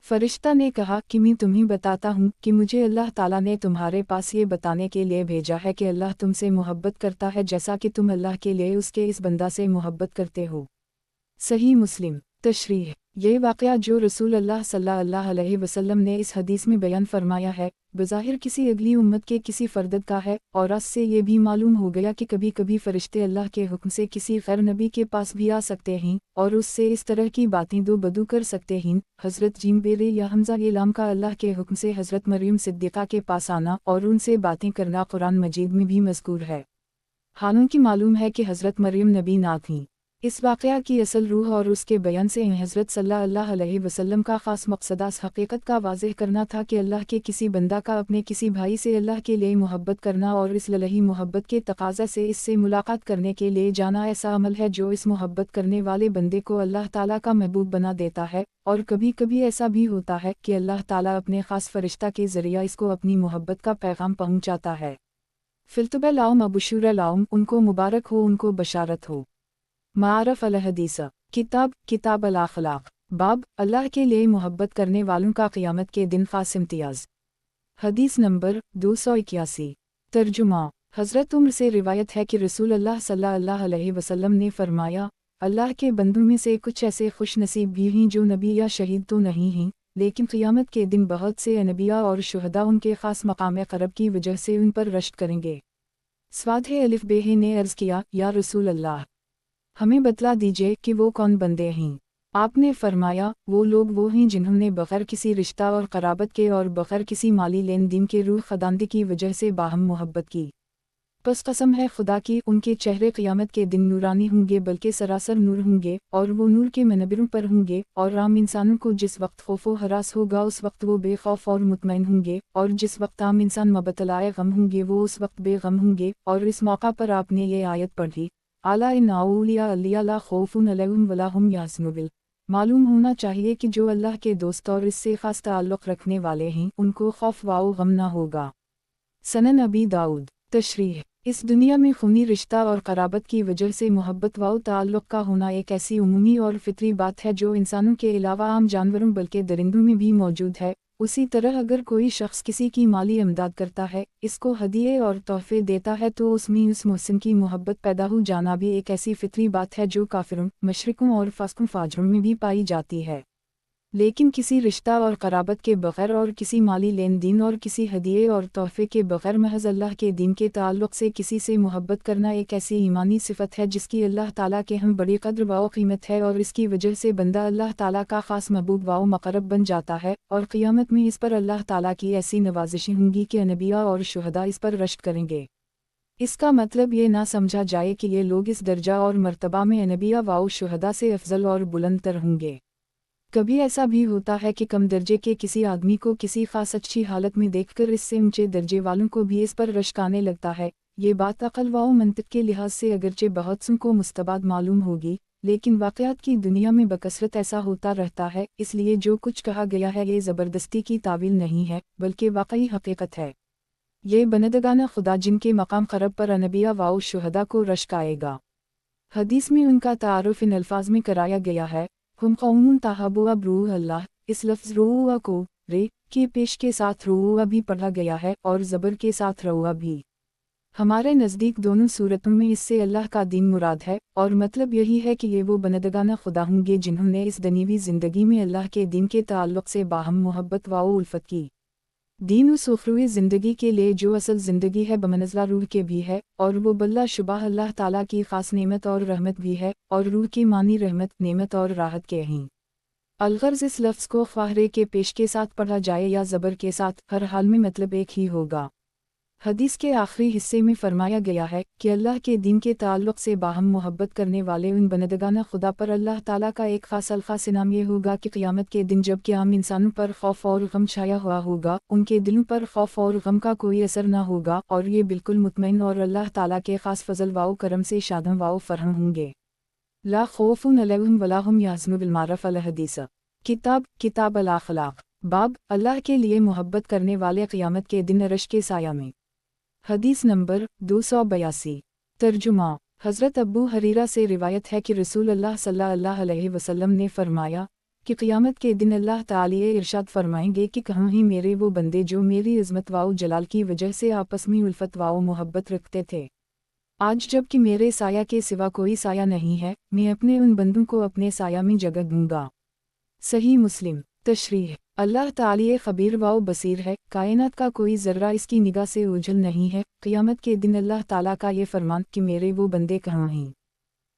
फरिश्ता ने कहा कि मैं तुम्हें बताता हूँ कि मुझे अल्लाह ताला ने तुम्हारे पास ये बताने के लिए भेजा है कि अल्लाह तुमसे मोहब्बत करता है जैसा कि तुम अल्लाह के लिए उसके इस बंदा से मोहब्बत करते हो। सही मुस्लिम। तशरीह। ये वाक़या जो रसूल अल्लाह सल्लल्लाहु अलैहि वसल्लम ने इस हदीस में बयान फरमाया है, बज़ाहिर किसी अगली उम्मत के किसी फ़र्द का है, और इससे ये भी मालूम हो गया कि कभी कभी फ़रिश्ते अल्लाह के हुक्म से किसी गैर नबी के पास भी आ सकते हैं और उससे इस तरह की बातें दो बदू कर सकते हैं। हज़रत जिब्रील या हमज़ा इलाम का अल्लाह के हुक्म से हज़रत मरियम सिद्दीक़ा के पास आना और उनसे बातें करना कुरान मजीद में भी मज़कूर है। हालांकि मालूम है कि हज़रत मरियम नबी ना थीं। इस वाक़या की असल रूह और उसके बयान से हज़रत सल्लल्लाहु अलैहि वसल्लम का ख़ास मकसद इस हकीकत का वाज़ेह करना था कि अल्लाह के किसी बंदा का अपने किसी भाई से अल्लाह के लिए मोहब्बत करना और इस ललही मोहब्बत के तकाज़ा से इससे मुलाकात करने के लिए जाना ऐसा अमल है जो इस मोहब्बत करने वाले बंदे को अल्लाह ताला का महबूब बना देता है। और कभी कभी ऐसा भी होता है कि अल्लाह ताला अपने ख़ास फ़रिश्ता के ज़रिया इसको अपनी मोहब्बत का पैगाम पहुँचाता है। फ़िल्तुबलाउम अबुशुरलाउम, उनको मुबारक हो, उनको बशारत हो। मारफ अल हदीस। किताब अल अखलाक। बाब, अल्लाह के लिए मोहब्बत करने वालों का क़यामत के दिन ख़ास इम्तियाज़। हदीस नंबर 281। तर्जुमा। हज़रत उम्र से रिवायत है कि रसूल अल्लाह सल्लल्लाहु अलैहि वसल्लम ने फरमाया, अल्लाह के बंदों में से कुछ ऐसे खुश नसीब भी हैं जो नबी या शहीद तो नहीं हैं, लेकिन क़यामत के दिन बहुत से अनबिया और शुहदा उनके ख़ास मकाम क़रब की वजह से उन पर रश्क करेंगे। स्वाद अलिफ बेहे ने अर्ज़ किया, या रसूल अल्लाह, हमें बतला दीजिए कि वो कौन बंदे हैं। आपने फरमाया, वो लोग वो हैं जिन्होंने बग़ैर किसी रिश्ता और क़राबत के और बग़ैर किसी माली लेन देन के रूह ख़दांदी की वजह से बाहम मोहब्बत की। बस कसम है खुदा की, उनके चेहरे क़यामत के दिन नूरानी होंगे, बल्कि सरासर नूर होंगे, और वो नूर के मनबरों पर होंगे। और आम इंसानों को जिस वक्त खौफो हरास होगा उस वक्त वो बेखौफ और मुतमईन होंगे, और जिस वक्त आम इंसान मबतलाए गम होंगे वो उस वक्त बेगम होंगे। और इस मौका पर आपने ये आयत पढ़ी, आला इन्ना औलिया अल्लिया ला खौफुन अलैहिम वला हुम यहज़नुन। मालूम होना चाहिए कि जो अल्लाह के दोस्त और इससे ख़ास ताल्लुक़ रखने वाले हैं उनको खौफ व गम ना होगा। सनन अबी दाऊद। तशरीह। इस दुनिया में खूनी रिश्ता और क़राबत की वजह से मोहब्बत व ताल्लुक़ का होना एक ऐसी उमूमी और फितरी बात है जो इंसानों के अलावा आम जानवरों बल्कि दरिंदों में भी मौजूद है। उसी तरह अगर कोई शख्स किसी की माली इमदाद करता है, इसको हदिये और तोहफे देता है, तो उसमें उस मोहसिन की मोहब्बत पैदा हो जाना भी एक ऐसी फितरी बात है जो काफिरों, मशरिकों और फास्कों फाजरों में भी पाई जाती है। लेकिन किसी रिश्ता और क़राबत के बग़ैर और किसी माली लेन देन और किसी हदिये और तोहफे के बग़ैर महज़ अल्लाह के दीन के ताल्लुक़ से किसी से मोहब्बत करना एक ऐसी ईमानी सिफ़त है जिसकी अल्लाह ताला के हम बड़ी कद्र व क़ीमत है, और इसकी वजह से बंदा अल्लाह ताला का ख़ास महबूब व मक़रब बन जाता है। और क़यामत में इस पर अल्लाह ताला की ऐसी नवाज़िशें होंगी कि अनबिया और शुहदा इस पर रश्क करेंगे। इसका मतलब ये ना समझा जाए कि ये लोग इस दर्जा और मर्तबा में अनबिया व शुहदा से अफजल और बुलंदतर होंगे। कभी ऐसा भी होता है कि कम दर्जे के किसी आदमी को किसी खास अच्छी हालत में देखकर इससे ऊंचे दर्जे वालों को भी इस पर रश्क आने लगता है। ये बात अक़ल व मंतिक़ के लिहाज से अगरचे बहुत सुन को मुस्तबाद मालूम होगी, लेकिन वाक़यात की दुनिया में बकसरत ऐसा होता रहता है। इसलिए जो कुछ कहा गया है ये ज़बरदस्ती की तावील नहीं है, बल्कि वाकई हकीकत है। ये बंदगाना खुदा जिनके मकाम क़रब पर अनबिया व शुहदा को रश्क आएगा। हदीस में उनका तारुफ़ इन अल्फाज में कराया गया है, हम कौमुन तहब्बु रूह अल्लाह। इस लफ्ज़ रूह को रे के पेश के साथ रूह भी पढ़ा गया है और ज़बर के साथ रूह भी। हमारे नज़दीक दोनों सूरतों में इससे अल्लाह का दीन मुराद है, और मतलब यही है कि ये वो बंदगाना खुदा होंगे जिन्होंने इस दुनियावी ज़िंदगी में अल्लाह के दीन के ताल्लुक़ से बाहम मोहब्बत व उल्फत की। दीन उस उखरवी ज़िंदगी के लिए जो असल ज़िंदगी है बमनज़ला रूह के भी है, और वो बल्ला शुबा अल्लाह ताला की ख़ास नेमत और रहमत भी है, और रूह की मानी रहमत, नेमत और राहत के हैं। अलगर्ज़ इस लफ्ज़ को ख्वाहरे के पेश के साथ पढ़ा जाए या ज़बर के साथ, हर हाल में मतलब एक ही होगा। हदीस के आखिरी हिस्से में फरमाया गया है कि अल्लाह के दीन के ताल्लुक़ से बाहम मोहब्बत करने वाले उन बंदगाना खुदा पर अल्लाह ताला का एक ख़ास इनाम ये होगा कि क़यामत के दिन जब कि आम इंसानों पर खौफ और गम छाया हुआ होगा, उनके दिलों पर खौफ और गम का कोई असर न होगा, और ये बिल्कुल मुतमईन और अल्लाह ताला के ख़ास फ़ज़ल व करम से शादम व फ़रहम होंगे। ला खौफ़ुन अलैहिम वला हुम यहज़नुन। बिलमारफ़ अल हदीस। किताब अल अखलाक। बाब, अल्लाह के लिए मोहब्बत करने वाले क़यामत के दिन अर्श के साया में। हदीस नंबर 282। तर्जुमा। हज़रत अबू हरीरा से रिवायत है कि रसूल अल्लाह सल्लल्लाहु अलैहि वसल्लम ने फरमाया, کہ قیامت کے دن اللہ تعالی ارشاد فرمائیں گے کہ کہاں ہی میرے وہ بندے جو میری عظمت و جلال کی وجہ سے آپس میں الفت و محبت رکھتے تھے۔ آج جب کہ میرے سایہ کے سوا کوئی سایہ نہیں ہے، میں اپنے ان بندوں کو اپنے سایہ میں جگہ دوں گا۔ صحیح مسلم۔ تشریح: اللہ تعالی خبیر و بصیر ہے، کائنات کا کوئی ذرہ اس کی نگاہ سے اوجھل نہیں ہے۔ قیامت کے دن اللہ تعالیٰ کا یہ فرمان کہ میرے وہ بندے کہاں ہیں،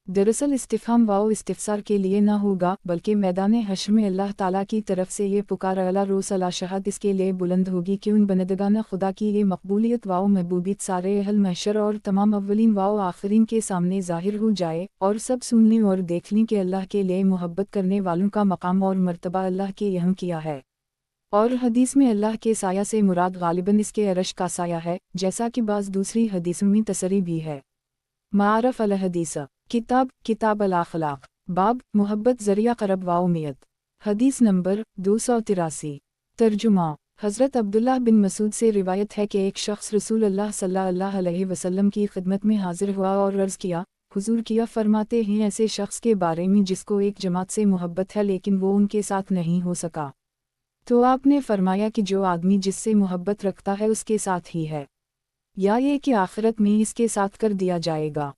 دراصل استفہام و استفسار کے لیے نہ ہوگا، بلکہ میدان حشر میں اللہ تعالیٰ کی طرف سے یہ پکار اعلیٰ روز الشہاد اس کے لیے بلند ہوگی کہ ان بندگان خدا کی یہ مقبولیت و محبوبیت سارے اہل محشر اور تمام اولین و آخرین کے سامنے ظاہر ہو جائے، اور سب سن لیں اور دیکھ لیں کہ اللہ کے لیے محبت کرنے والوں کا مقام اور مرتبہ اللہ کے یہاں کیا ہے۔ اور حدیث میں اللہ کے سایہ سے مراد غالباً اس کے عرش کا سایہ ہے، جیسا کہ بعض دوسری حدیثوں میں تصریح بھی ہے۔ معارف الحدیث کتاب الاخلاق باب محبت ذریعہ قرب و امیت۔ حدیث نمبر 283۔ ترجمہ: حضرت عبداللہ بن مسعود سے روایت ہے کہ ایک شخص رسول اللہ صلی اللہ علیہ وسلم کی خدمت میں حاضر ہوا اور عرض کیا، حضور کیا فرماتے ہیں ایسے شخص کے بارے میں جس کو ایک جماعت سے محبت ہے لیکن وہ ان کے ساتھ نہیں ہو سکا؟ تو آپ نے فرمایا کہ جو آدمی جس سے محبت رکھتا ہے اس کے ساتھ ہی ہے، یا یہ کہ آخرت میں اس کے ساتھ کر دیا جائے گا۔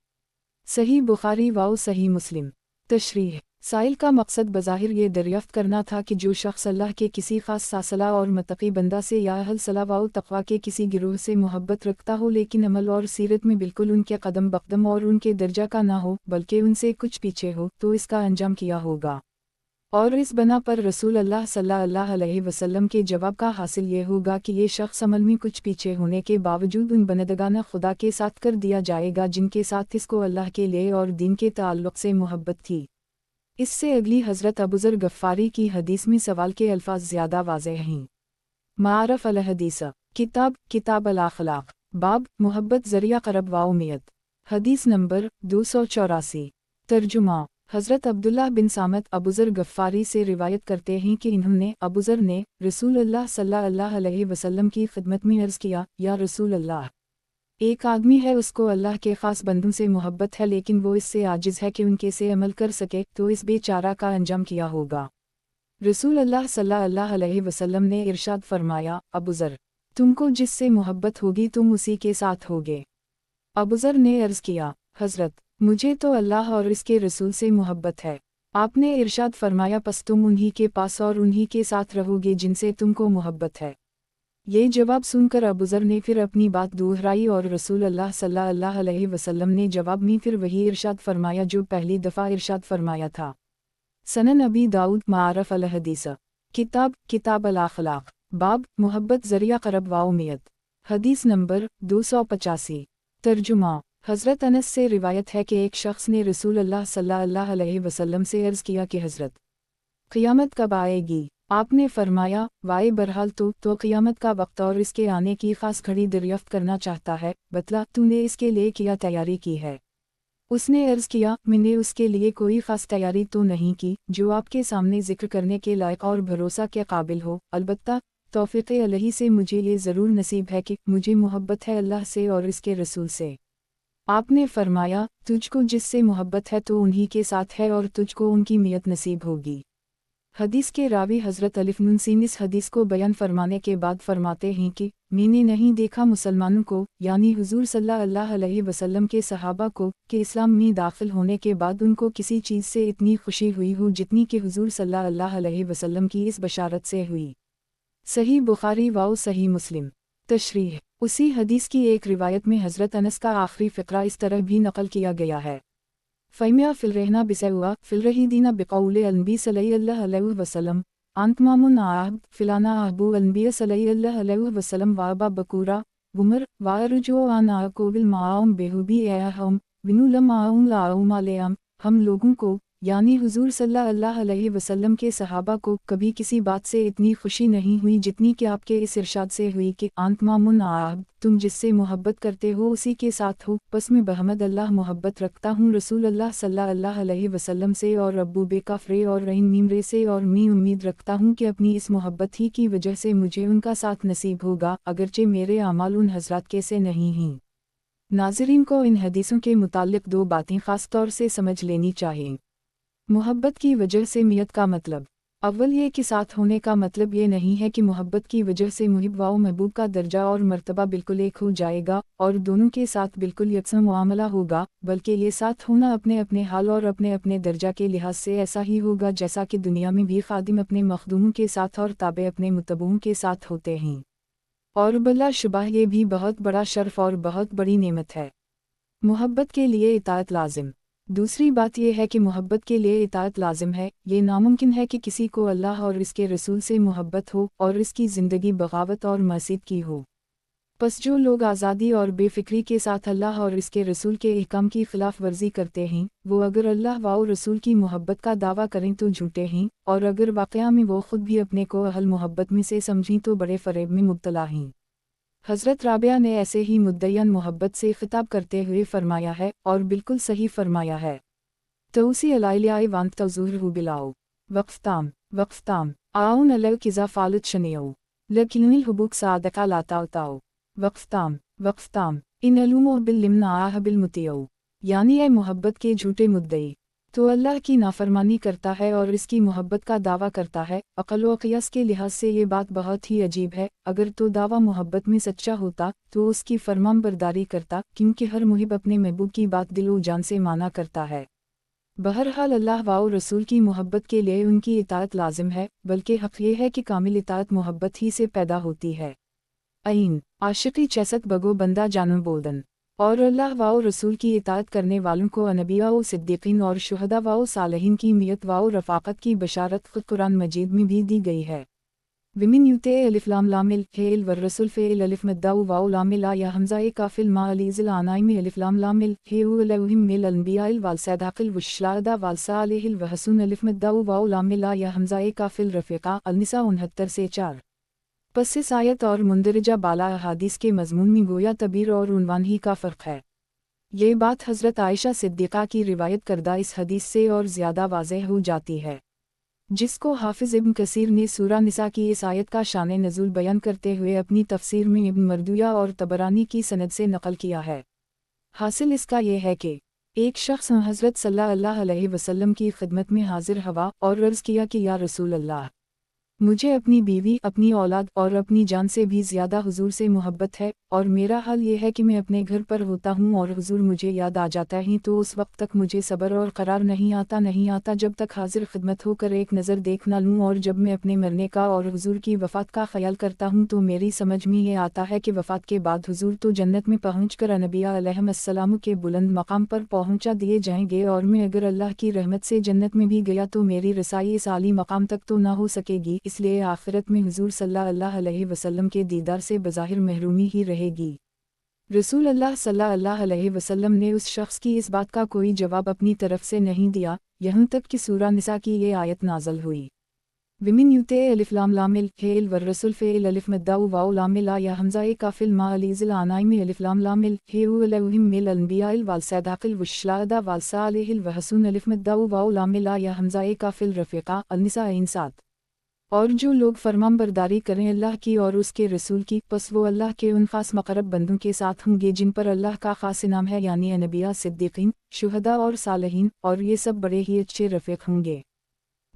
صحیح بخاری و صحیح مسلم۔ تشریح: سائل کا مقصد بظاہر یہ دریافت کرنا تھا کہ جو شخص اللہ کے کسی خاص صلاح اور متقی بندہ سے یا اہل صلاح و تقویٰ کے کسی گروہ سے محبت رکھتا ہو لیکن عمل اور سیرت میں بالکل ان کے قدم بقدم اور ان کے درجہ کا نہ ہو بلکہ ان سے کچھ پیچھے ہو، تو اس کا انجام کیا ہوگا؟ اور اس بنا پر رسول اللہ صلی اللہ علیہ وسلم کے جواب کا حاصل یہ ہوگا کہ یہ شخص عمل میں کچھ پیچھے ہونے کے باوجود ان بندگان خدا کے ساتھ کر دیا جائے گا جن کے ساتھ اس کو اللہ کے لیے اور دین کے تعلق سے محبت تھی۔ اس سے اگلی حضرت ابوذر غفاری کی حدیث میں سوال کے الفاظ زیادہ واضح ہیں۔ معارف الحدیث کتاب الاخلاق باب محبت ذریعہ قرب و امیت۔ حدیث نمبر 284۔ ترجمہ: حضرت عبداللہ بن صامت ابوذر غفاری سے روایت کرتے ہیں کہ انہوں نے ابوذر نے رسول اللہ صلی اللہ علیہ وسلم کی خدمت میں عرض کیا، یا رسول اللہ، ایک آدمی ہے اس کو اللہ کے خاص بندوں سے محبت ہے لیکن وہ اس سے عاجز ہے کہ ان کے سے عمل کر سکے، تو اس بے چارہ کا انجام کیا ہوگا؟ رسول اللہ صلی اللہ علیہ وسلم نے ارشاد فرمایا، ابوذر، تم کو جس سے محبت ہوگی تم اسی کے ساتھ ہوگے۔ ابوذر نے عرض کیا، حضرت، مجھے تو اللہ اور اس کے رسول سے محبت ہے۔ آپ نے ارشاد فرمایا، پس تم انہی کے پاس اور انہی کے ساتھ رہو گے جن سے تم کو محبت ہے۔ یہ جواب سن کر ابوذر نے پھر اپنی بات دہرائی اور رسول اللہ صلی اللہ علیہ وسلم نے جواب میں پھر وہی ارشاد فرمایا جو پہلی دفعہ ارشاد فرمایا تھا۔ سنن ابی داؤد۔ معارف الحدیث کتاب الاخلاق باب محبت ذریعہ قرب و امیت۔ حدیث نمبر 285۔ ترجمہ: حضرت انس سے روایت ہے کہ ایک شخص نے رسول اللہ صلی اللہ علیہ وسلم سے عرض کیا کہ حضرت، قیامت کب آئے گی؟ آپ نے فرمایا، وائے برحال تو قیامت کا وقت اور اس کے آنے کی خاص گھڑی دریافت کرنا چاہتا ہے، بتلا تو نے اس کے لیے کیا تیاری کی ہے؟ اس نے عرض کیا، میں نے اس کے لیے کوئی خاص تیاری تو نہیں کی جو آپ کے سامنے ذکر کرنے کے لائق اور بھروسہ کے قابل ہو، البتہ توفیق الہی سے مجھے یہ ضرور نصیب ہے کہ مجھے محبت ہے اللہ سے اور اس کے رسول سے۔ آپ نے فرمایا، تجھ کو جس سے محبت ہے تو انہی کے ساتھ ہے اور تجھ کو ان کی میت نصیب ہوگی۔ حدیث کے راوی حضرت الف نون سین اس حدیث کو بیان فرمانے کے بعد فرماتے ہیں کہ میں نے نہیں دیکھا مسلمانوں کو، یعنی حضور صلی اللہ علیہ وسلم کے صحابہ کو، کہ اسلام میں داخل ہونے کے بعد ان کو کسی چیز سے اتنی خوشی ہوئی ہو جتنی کہ حضور صلی اللہ علیہ وسلم کی اس بشارت سے ہوئی۔ صحیح بخاری و صحیح مسلم۔ تشریح: اسی حدیث کی ایک روایت میں حضرت انس کا آخری فقرہ اس طرح بھی نقل کیا گیا ہے، فیمیا فلرہنا بسعوا فلرہیدینہ بقول النبی صلی اللہ علیہ وسلم انتمام آہب فلانا احبو النبی صلی اللہ علیہ وسلم وابا بکورا ومر وارجو آن آقوبل معاہم بہوبی ایہم ونولم آہم لاہم علیہم۔ ہم لوگوں کو، یعنی حضور صلی اللہ علیہ وسلم کے صحابہ کو، کبھی کسی بات سے اتنی خوشی نہیں ہوئی جتنی کہ آپ کے اس ارشاد سے ہوئی کہ انتمام آہب، تم جس سے محبت کرتے ہو اسی کے ساتھ ہو، پس میں بحمد اللہ محبت رکھتا ہوں رسول اللہ صلی اللہ علیہ وسلم سے اور ابو بے کاف رے اور رین میم رے سے، اور میں امید رکھتا ہوں کہ اپنی اس محبت ہی کی وجہ سے مجھے ان کا ساتھ نصیب ہوگا، اگرچہ میرے اعمال ان حضرات کے سے نہیں ہیں۔ ناظرین کو ان حدیثوں کے متعلق دو باتیں خاص طور سے سمجھ لینی چاہیے۔ محبت کی وجہ سے میت کا مطلب अव्वल ये कि साथ होने का मतलब ये नहीं है कि मोहब्बत की वजह से मुहिब व महबूब का दर्जा और मर्तबा बिल्कुल एक हो जाएगा और दोनों के साथ बिल्कुल यकसा मुआमला होगा, बल्कि ये साथ होना अपने अपने हाल और अपने अपने दर्जा के लिहाज से ऐसा ही होगा जैसा कि दुनिया में भी खादिम अपने मखदूमों के साथ और ताबे अपने मुतबूओं के साथ होते हैं। और बिला शुबा ये भी बहुत बड़ा शर्फ और बहुत बड़ी नेमत है। मोहब्बत के लिए इताअत लाजिम। दूसरी बात यह है कि मोहब्बत के लिए इताअत लाजिम है। ये नामुमकिन है कि किसी को अल्लाह और इसके रसूल से मोहब्बत हो और इसकी ज़िंदगी बगावत और मसीद की हो। बस जो लोग आज़ादी और बेफिक्री के साथ अल्लाह और इसके रसूल के अहकाम की खिलाफ वर्जी करते हैं, वो अगर अल्लाह व रसूल की मोहब्बत का दावा करें तो झूठे हैं, और अगर वाक़या में वो ख़ुद भी अपने को अहल मोहब्बत में से समझें तो बड़े फ़रेब में मुब्तला हैं। हज़रत राबिया ने ऐसे ही मुद्दयन मोहब्बत से ख़िताब करते हुए फरमाया है, और बिल्कुल सही फरमाया है। तौसी अलाइलियाए वांत तज़ुहरहु बिलाओ वक़्फ़ताम आउन अलग किज़ा फ़ालत शनियो लकिनुल हुबुक सादका लाताओ वक़्फ़ताम इन अलूमो बिल लिम्ना आह बिल मुतियो, यानी ए मोहब्बत के झूठे मुद्दई तो अल्लाह की नाफरमानी करता है और इसकी मोहब्बत का दावा करता है। अक़ल व क़ियास के लिहाज से ये बात बहुत ही अजीब है। अगर तो दावा मोहब्बत में सच्चा होता तो उसकी फरमानबरदारी करता, क्योंकि हर मुहिब अपने महबूब की बात दिलो जान से माना करता है। बहरहाल अल्लाह व रसूल की मोहब्बत के लिए उनकी इताअत लाजिम है, बल्कि हक़ ये है कि कामिल इताअत मोहब्बत ही से पैदा होती है। आइन आशिक़ी चैसक बगो बंदा जानम बोदन। और अल्लाह व रसूल की इताअत करने वालों को अनबिया व सिद्दीक़ीन और शुहदा व सालिहीन की मियत व रफ़ाक़त की बशारत ख़ुद कुरान मजीद में भी दी गई है। विमिन यूते अलिफ लाम लामिल फेल व रसूल फेल अलिफ मद्दाउ वाउ लामिल या हमज़ा काफिल मा अलीज़िल आनाई में अलिफ लाम लामिल हेउ अलहिम मिल अनबियाइल वाल सदाक़िल वश्लादा वाल सालिहिल व हसन अलिफ मद्दाउ वाउ लामिल या हमज़ा काफिल रफ़ीक़ा अल-निसा 69 से 4। पस इस आयत और मुंदरजा बाला अहादीस के मज़मून में गोया तबीर और उन्वान ही का फ़र्क है। ये बात हज़रत आयशा सिद्दीक़ा की रिवायत करदा इस हदीस से और ज़्यादा वाज़ेह हो जाती है, जिसको हाफिज़ इब्न कसीर ने सूरा निसा की इस आयत का शान नज़ूल बयान करते हुए अपनी तफ़सीर में इब्न मरदुया और तबरानी की सनद से नक़ल किया है। हासिल इसका ये है कि एक शख्स हज़रत सल्लल्लाहु अलैहि वसल्लम की खिदमत में हाजिर हुआ और अर्ज़ किया कि या रसूल अल्लाह, मुझे अपनी बीवी, अपनी औलाद और अपनी जान से भी ज़्यादा हुजूर से मोहब्बत है, और मेरा हाल ये है कि मैं अपने घर पर होता हूँ और हुजूर मुझे याद आ जाता है तो उस वक्त तक मुझे सब्र और करार नहीं आता जब तक हाजिर खिदमत होकर एक नज़र देख ना लूँ, और जब मैं अपने मरने का और हुजूर की वफ़ात का ख्याल करता हूँ तो मेरी समझ में ये आता है कि वफ़ात के बाद हुजूर तो जन्नत में पहुँचकर अनबिया अलैहिस्सलाम के बुलंद मकाम पर पहुँचा दिए जाएंगे, और मैं अगर अल्लाह की रहमत से जन्नत में भी गया तो मेरी रसाई इस आली मकाम तक तो ना हो सकेगी, इसलिए आखिरत में हुजूर सल्लल्लाहु अलैहि वसल्लम के दीदार से बज़ाहिर महरूमी ही रहेगी। रसूल अल्लाह सल्लल्लाहु अलैहि वसल्लम ने उस शख्स की इस बात का कोई जवाब अपनी तरफ से नहीं दिया, यहाँ तक कि सूरा निसा की ये आयत नाज़िल हुई। विमिन यूते अलिफ लाम लामिल फेल व रसूल फेल अलिफ मद्दाउ वाउ लामिल या हमज़ा काफिल मा अलीज़िल आनाई में अलिफ लाम लामिल हेउ अलहिम मिल अनबियाइल वाल सदाक़िल वश्लादा वाल सालिहिल व हसन अलिफ मद्दाउ वाउ लामिल या हमज़ा काफिल रफ़ीक़ा अल-निसा 7। और जो लोग फरमानबरदारी करें अल्लाह की और उसके रसूल की, पस वो अल्लाह के उन खास मक़रब बंदों के साथ होंगे जिन पर अल्लाह का खास इनाम है, यानी अनबिया, सिद्दीक़ीन, शुहदा और सालिहीन, और ये सब बड़े ही अच्छे रफ़ीक़ होंगे।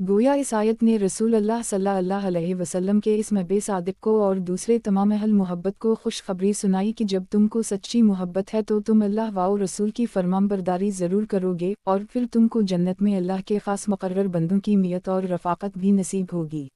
गोया इस आयत ने रसूल अल्लाह सल्लल्लाहु अलैहि वसल्लम के इस महबूब सादिक़ को और दूसरे तमाम अहल मोहब्बत को खुशखबरी सुनाई कि जब तुमको सच्ची मोहब्बत है तो तुम अल्लाह व रसूल की फरमानबरदारी ज़रूर करोगे, और फिर तुमको जन्नत में अल्लाह के ख़ास मुक़र्रर बंदों की मियत और रफ़ाक़त भी नसीब होगी।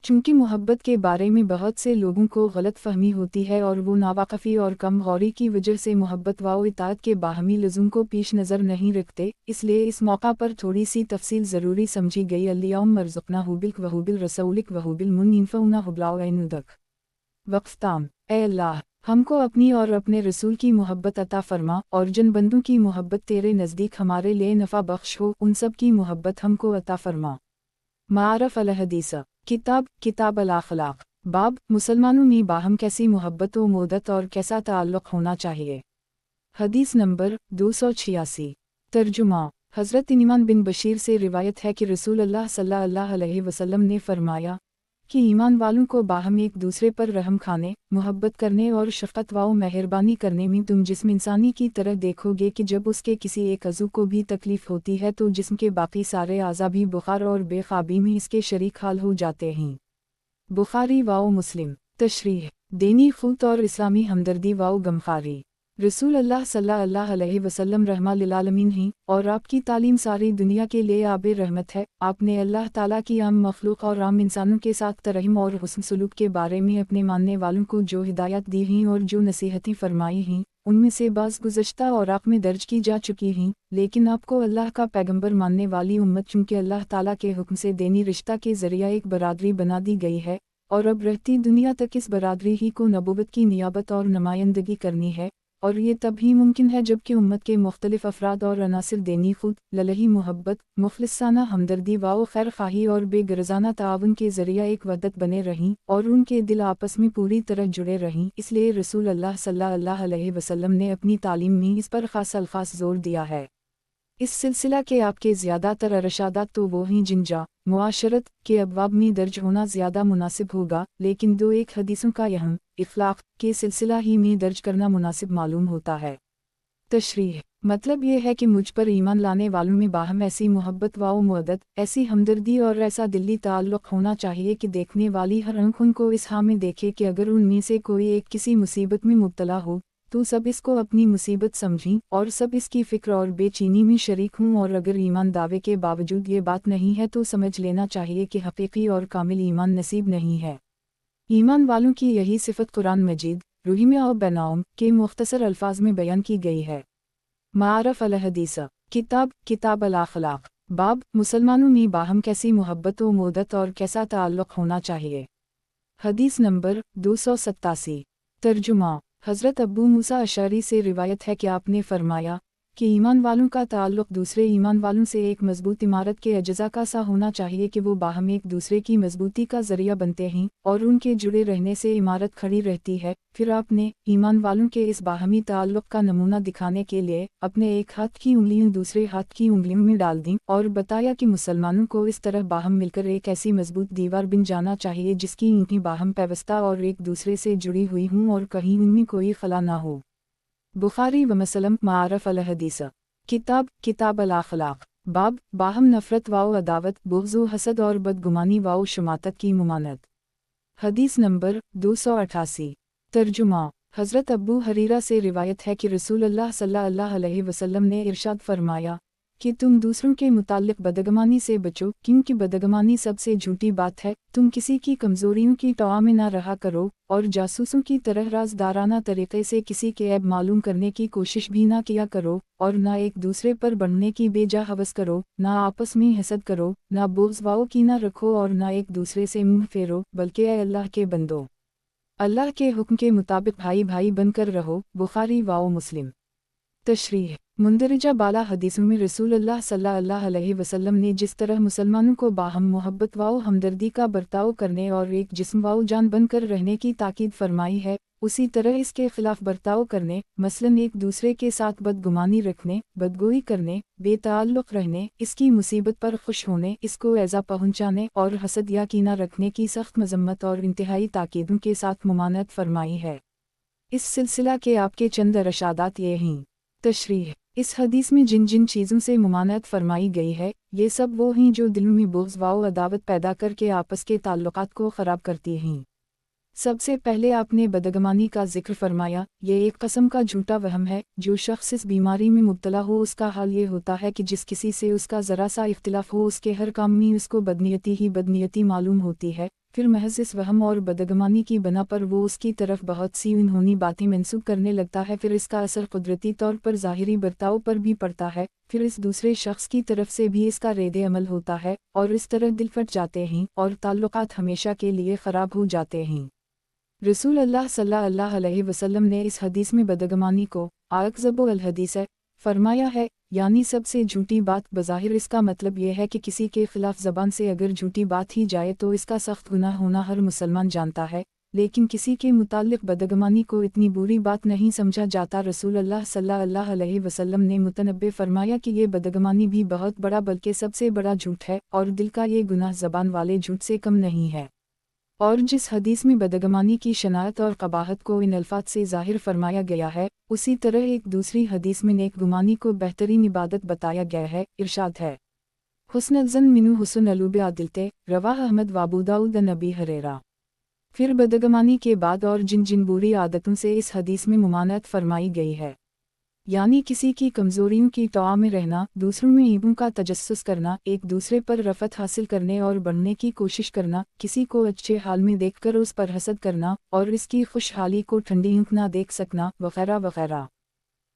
चूँकि मोहब्बत के बारे में बहुत से लोगों को गलत फ़हमी होती है और वो नावाक़फ़ी और कम गौरी की वजह से मोहब्बत व इताअत के बाहमी लज़ूम को पेश नज़र नहीं रखते, इसलिए इस मौका पर थोड़ी सी तफसील ज़रूरी समझी गई। अल्लाहुम्मा मरज़ुक़ना बिक व बिल रसूलिक व बिल मुनफ़उना हुब्लाउदक वक़्फ़ताम। ए अल्लाह, हमको अपनी और अपने रसूल की मोहब्बत अता फ़रमा, और जिन बंदों की मोहब्बत तेरे नज़दीक हमारे लिए नफ़ा बख्श हो उन सब की मोहब्बत हमको अता फ़रमा। मारफ़ अल हदीस किताब अल अख़लाक़। बाब मुसलमानों में बाहम कैसी मोहब्बत व मोदत और कैसा ताल्लुक़ होना चाहिए। हदीस नंबर 286। तर्जुमा। हज़रत इमाम बिन बशीर से रिवायत है कि रसूल अल्लाह सल्लल्लाहु अलैहि वसल्लम ने फरमाया कि ईमान वालों को बाहम एक दूसरे पर रहम खाने, मोहब्बत करने और शफ़क़त व मेहरबानी करने में तुम जिस्म इंसानी की तरह देखोगे कि जब उसके किसी एक अज़ू को भी तकलीफ़ होती है तो जिस्म के बाकी सारे आज़ा भी बुखार और बेख़ाबी में इसके शरीक हाल हो जाते हैं। बुखारी व मुस्लिम। तशरीह देनी खुद और इस्लामी हमदर्दी व गमखारी। रसूल अल्लाह सल्लल्लाहु अलैहि वसल्लम रहमा लिल आलमीन हैं और आपकी तालीम सारी दुनिया के लिए आबे रहमत है। आपने अल्लाह ताला की आम मखलूक और आम इंसानों के साथ तरहीम और हुस्न सलूक के बारे में अपने मानने वालों को जो हिदायत दी हैं और जो नसीहतें फरमाई हैं, उनमें से बाज़ गुज़श्ता और आप में दर्ज की जा चुकी हैं, लेकिन आपको अल्लाह का पैगंबर मानने वाली उम्मत चूँकि अल्लाह ताला के हुक्म से देनी रिश्ता के ज़रिया एक बरादरी बना दी गई है और अब रहती दुनिया तक इस बरादरी ही को नबूवत की नियाबत और नुमाइंदगी करनी है, और ये तब ही मुमकिन है जबकि उम्मत के मुख्तलिफ अफराद और अनासिर देनी खुद, ललही मोहब्बत, मुखलिसाना हमदर्दी व खैर खाही और बेगरजाना ताआवुन के ज़रिया एक वहदत बने रहीं और उनके दिल आपस में पूरी तरह जुड़े रहीं। इसलिए रसूल अल्लाह सल्लल्लाहु अलैहि वसल्लम ने अपनी तालीम में इस पर ख़ास अल्फ़ाज़ ज़ोर दिया है। इस सिलसिला के आपके ज़्यादातर अरशादात तो वो हैं जिनजा मुआशरत के अबवाब में दर्ज होना ज़्यादा मुनासिब होगा, लेकिन दो एक हदीसों का यहम इख़लाक़ के सिलसिला ही में दर्ज करना मुनासिब मालूम होता है। तशरीह मतलब ये है कि मुझ पर ईमान लाने वालों में बाहम ऐसी मोहब्बत व मुअद्दत, ऐसी हमदर्दी और ऐसा दिली ताल्लुक़ होना चाहिए कि देखने वाली हर आँख उनको इस हाल में देखे कि अगर उनमें से कोई एक किसी मुसीबत में मुब्तला हो तो सब इसको अपनी मुसीबत समझें और सब इसकी फ़िक्र और बेचैनी में शरीक हों, और अगर ईमान दावे के बावजूद ये बात नहीं है तो समझ लेना चाहिए कि हकीकी और कामिल ईमान नसीब नहीं है। ईमान वालों की यही सिफत कुरान मजीद रुहिम और बनाउम के मुख्तसर अल्फाज में बयान की गई है। मारफ अल हदीस किताब किताब अल अखलाक बाब मुसलमानों में बाहम कैसी मोहब्बत व मुद्दत और कैसा ताल्लुक़ होना चाहिए। हदीस नंबर 287। तर्जुमा हज़रत अबू मूसा अशअरी से रिवायत है कि आपने फरमाया कि ईमान वालों का ताल्लुक़ दूसरे ईमान वालों से एक मजबूत इमारत के अज्जा का सा होना चाहिए कि वो बाहम एक दूसरे की मजबूती का ज़रिया बनते हैं और उनके जुड़े रहने से इमारत खड़ी रहती है। फिर आपने ईमान वालों के इस बाहमी ताल्लुक़ का नमूना दिखाने के लिए अपने एक हाथ की उंगलियां दूसरे हाथ की उंगलियों में डाल दी और बताया कि मुसलमानों को इस तरह बाहम मिलकर एक ऐसी मजबूत दीवार बन जाना चाहिए जिसकी ईंटें बाहम पैवस्ता और एक दूसरे से जुड़ी हुई हों और कहीं उनमें कोई खला ना हो। बुखारी व मुस्लिम। मारफ अल हदीस किताब किताब अल अखलाक बाब बाहम नफ़रत वाओ अदावत बुग़्ज़ हसद और बदगुमानी वाओ शुमातत की मुमानत। हदीस नंबर 288। तर्जुमा हज़रत अबू हरीरा से रिवायत है कि रसूल अल्लाह सल्लल्लाहु अलैहि वसल्लम ने इरशाद फरमाया कि तुम दूसरों के मुताल्लिक़ बदगमानी से बचो, क्योंकि बदगमानी सबसे झूठी बात है। तुम किसी की कमज़ोरियों की तौआ में ना रहा करो और जासूसों की तरह राज़दाराना तरीक़े से किसी के ऐब मालूम करने की कोशिश भी ना किया करो, और ना एक दूसरे पर बढ़ने की बेजा हवस करो, ना आपस में हसद करो, ना बुग़्ज़ व कीना रखो और ना एक दूसरे से मुँह फेरो, बल्कि ए अल्लाह के बंदो अल्लाह के हुक्म के मुताबिक भाई भाई बनकर रहो। बुखारी व मुस्लिम। तशरीह मुंदरजा बाला हदीसों में रसूल अल्लाह सल्लल्लाहु अलैहि वसल्लम ने जिस तरह मुसलमानों को बाहम मोहब्बत व हमदर्दी का बर्ताव करने और एक जिस्म व जान बनकर रहने की ताकीद फरमाई है, उसी तरह इसके खिलाफ बर्ताव करने, मसलन एक दूसरे के साथ बदगुमानी रखने, बदगोई करने, बेताल्लुक़ रहने, इसकी मुसीबत पर खुश होने, इसको ऐज़ा पहुँचाने और हसद या कीना रखने की सख्त मजम्मत और इंतहाई ताकीदों के साथ मुमानत फरमाई है। इस सिलसिला के आपके चंद अरशादात ये हैं। तशरीह इस हदीस में जिन जिन चीज़ों से मुमानत फरमाई गई है, ये सब वो हैं जो दिलों में बुग़्ज़ व अदावत पैदा करके आपस के ताल्लुकात को ख़राब करती हैं। सबसे पहले आपने बदगमानी का जिक्र फरमाया। ये एक कस्म का झूठा वहम है। जो शख्स इस बीमारी में मुब्तला हो उसका हाल ये होता है कि जिस किसी से उसका ज़रा सा इख्तिलाफ हो उसके हर काम में उसको बदनीयती ही बदनीयती मालूम होती है। फिर महज़ इस वहम और बदगमानी की बना पर वो उसकी तरफ बहुत सी अनहोनी बातें मंसूब करने लगता है। फिर इसका असर कुदरती तौर पर ज़ाहिरी बर्ताव पर भी पड़ता है। फिर इस दूसरे शख्स की तरफ से भी इसका रेदे अमल होता है और इस तरह दिल फट जाते हैं और ताल्लुकात हमेशा के लिए ख़राब हो जाते हैं। रसूल अल्लाह सल्लल्लाहु अलैहि वसल्लम ने इस हदीस में बदगमानी को अकज़बु अल हदीस फरमाया है, यानी सबसे झूठी बात। बज़ाहिर इसका मतलब यह है कि किसी के खिलाफ ज़बान से अगर झूठी बात ही जाए तो इसका सख्त गुनाह होना हर मुसलमान जानता है, लेकिन किसी के मुताल्लिक़ बदगमानी को इतनी बुरी बात नहीं समझा जाता। रसूल अल्लाह सल्लल्लाहु अलैहि वसल्लम ने मुतनब्बे फरमाया कि ये बदगमानी भी बहुत बड़ा बल्कि सबसे बड़ा झूठ है और दिल का ये गुनाह ज़बान वाले झूठ से कम नहीं है। اور جس حدیث میں بدگمانی کی شناعت اور قباحت کو ان الفاظ سے ظاہر فرمایا گیا ہے، اسی طرح ایک دوسری حدیث میں نیک گمانی کو بہترین عبادت بتایا گیا ہے۔ ارشاد ہے، حسن الظن منو حسن الوب عدلتے، رواہ احمد وابو داؤد عن ابی ہریرہ۔ پھر بدگمانی کے بعد اور جن بری عادتوں سے اس حدیث میں ممانعت فرمائی گئی ہے، یعنی کسی کی کمزوریوں کی توعہ میں رہنا، دوسروں میں عیبوں کا تجسس کرنا، ایک دوسرے پر رفعت حاصل کرنے اور بڑھنے کی کوشش کرنا، کسی کو اچھے حال میں دیکھ کر اس پر حسد کرنا اور اس کی خوشحالی کو ٹھنڈی آنکھ نہ دیکھ سکنا، وغیرہ وغیرہ۔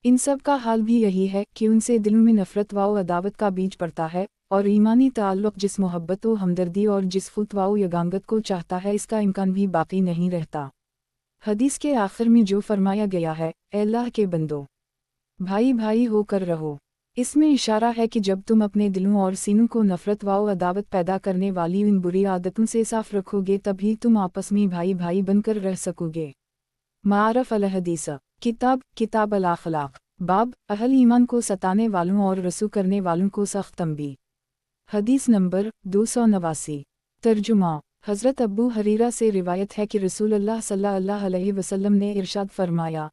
ان سب کا حال بھی یہی ہے کہ ان سے دلوں میں نفرت و عداوت کا بیج پڑتا ہے، اور ایمانی تعلق جس محبت و ہمدردی اور جس خلط و یگانگت کو چاہتا ہے، اس کا امکان بھی باقی نہیں رہتا۔ حدیث کے آخر میں جو فرمایا گیا ہے، اے اللہ کے بندو، بھائی بھائی ہو کر رہو، اس میں اشارہ ہے کہ جب تم اپنے دلوں اور سینوں کو نفرت و عداوت پیدا کرنے والی ان بری عادتوں سے صاف رکھو گے، تبھی تم آپس میں بھائی بھائی بن کر رہ سکو گے۔ معارف الحدیث، کتاب الاخلاق، باب اہل ایمان کو ستانے والوں اور رسو کرنے والوں کو سخت تنبیہ۔ حدیث نمبر 289۔ ترجمہ، حضرت ابو ہریرہ سے روایت ہے کہ رسول اللہ صلی اللہ علیہ وسلم نے ارشاد فرمایا،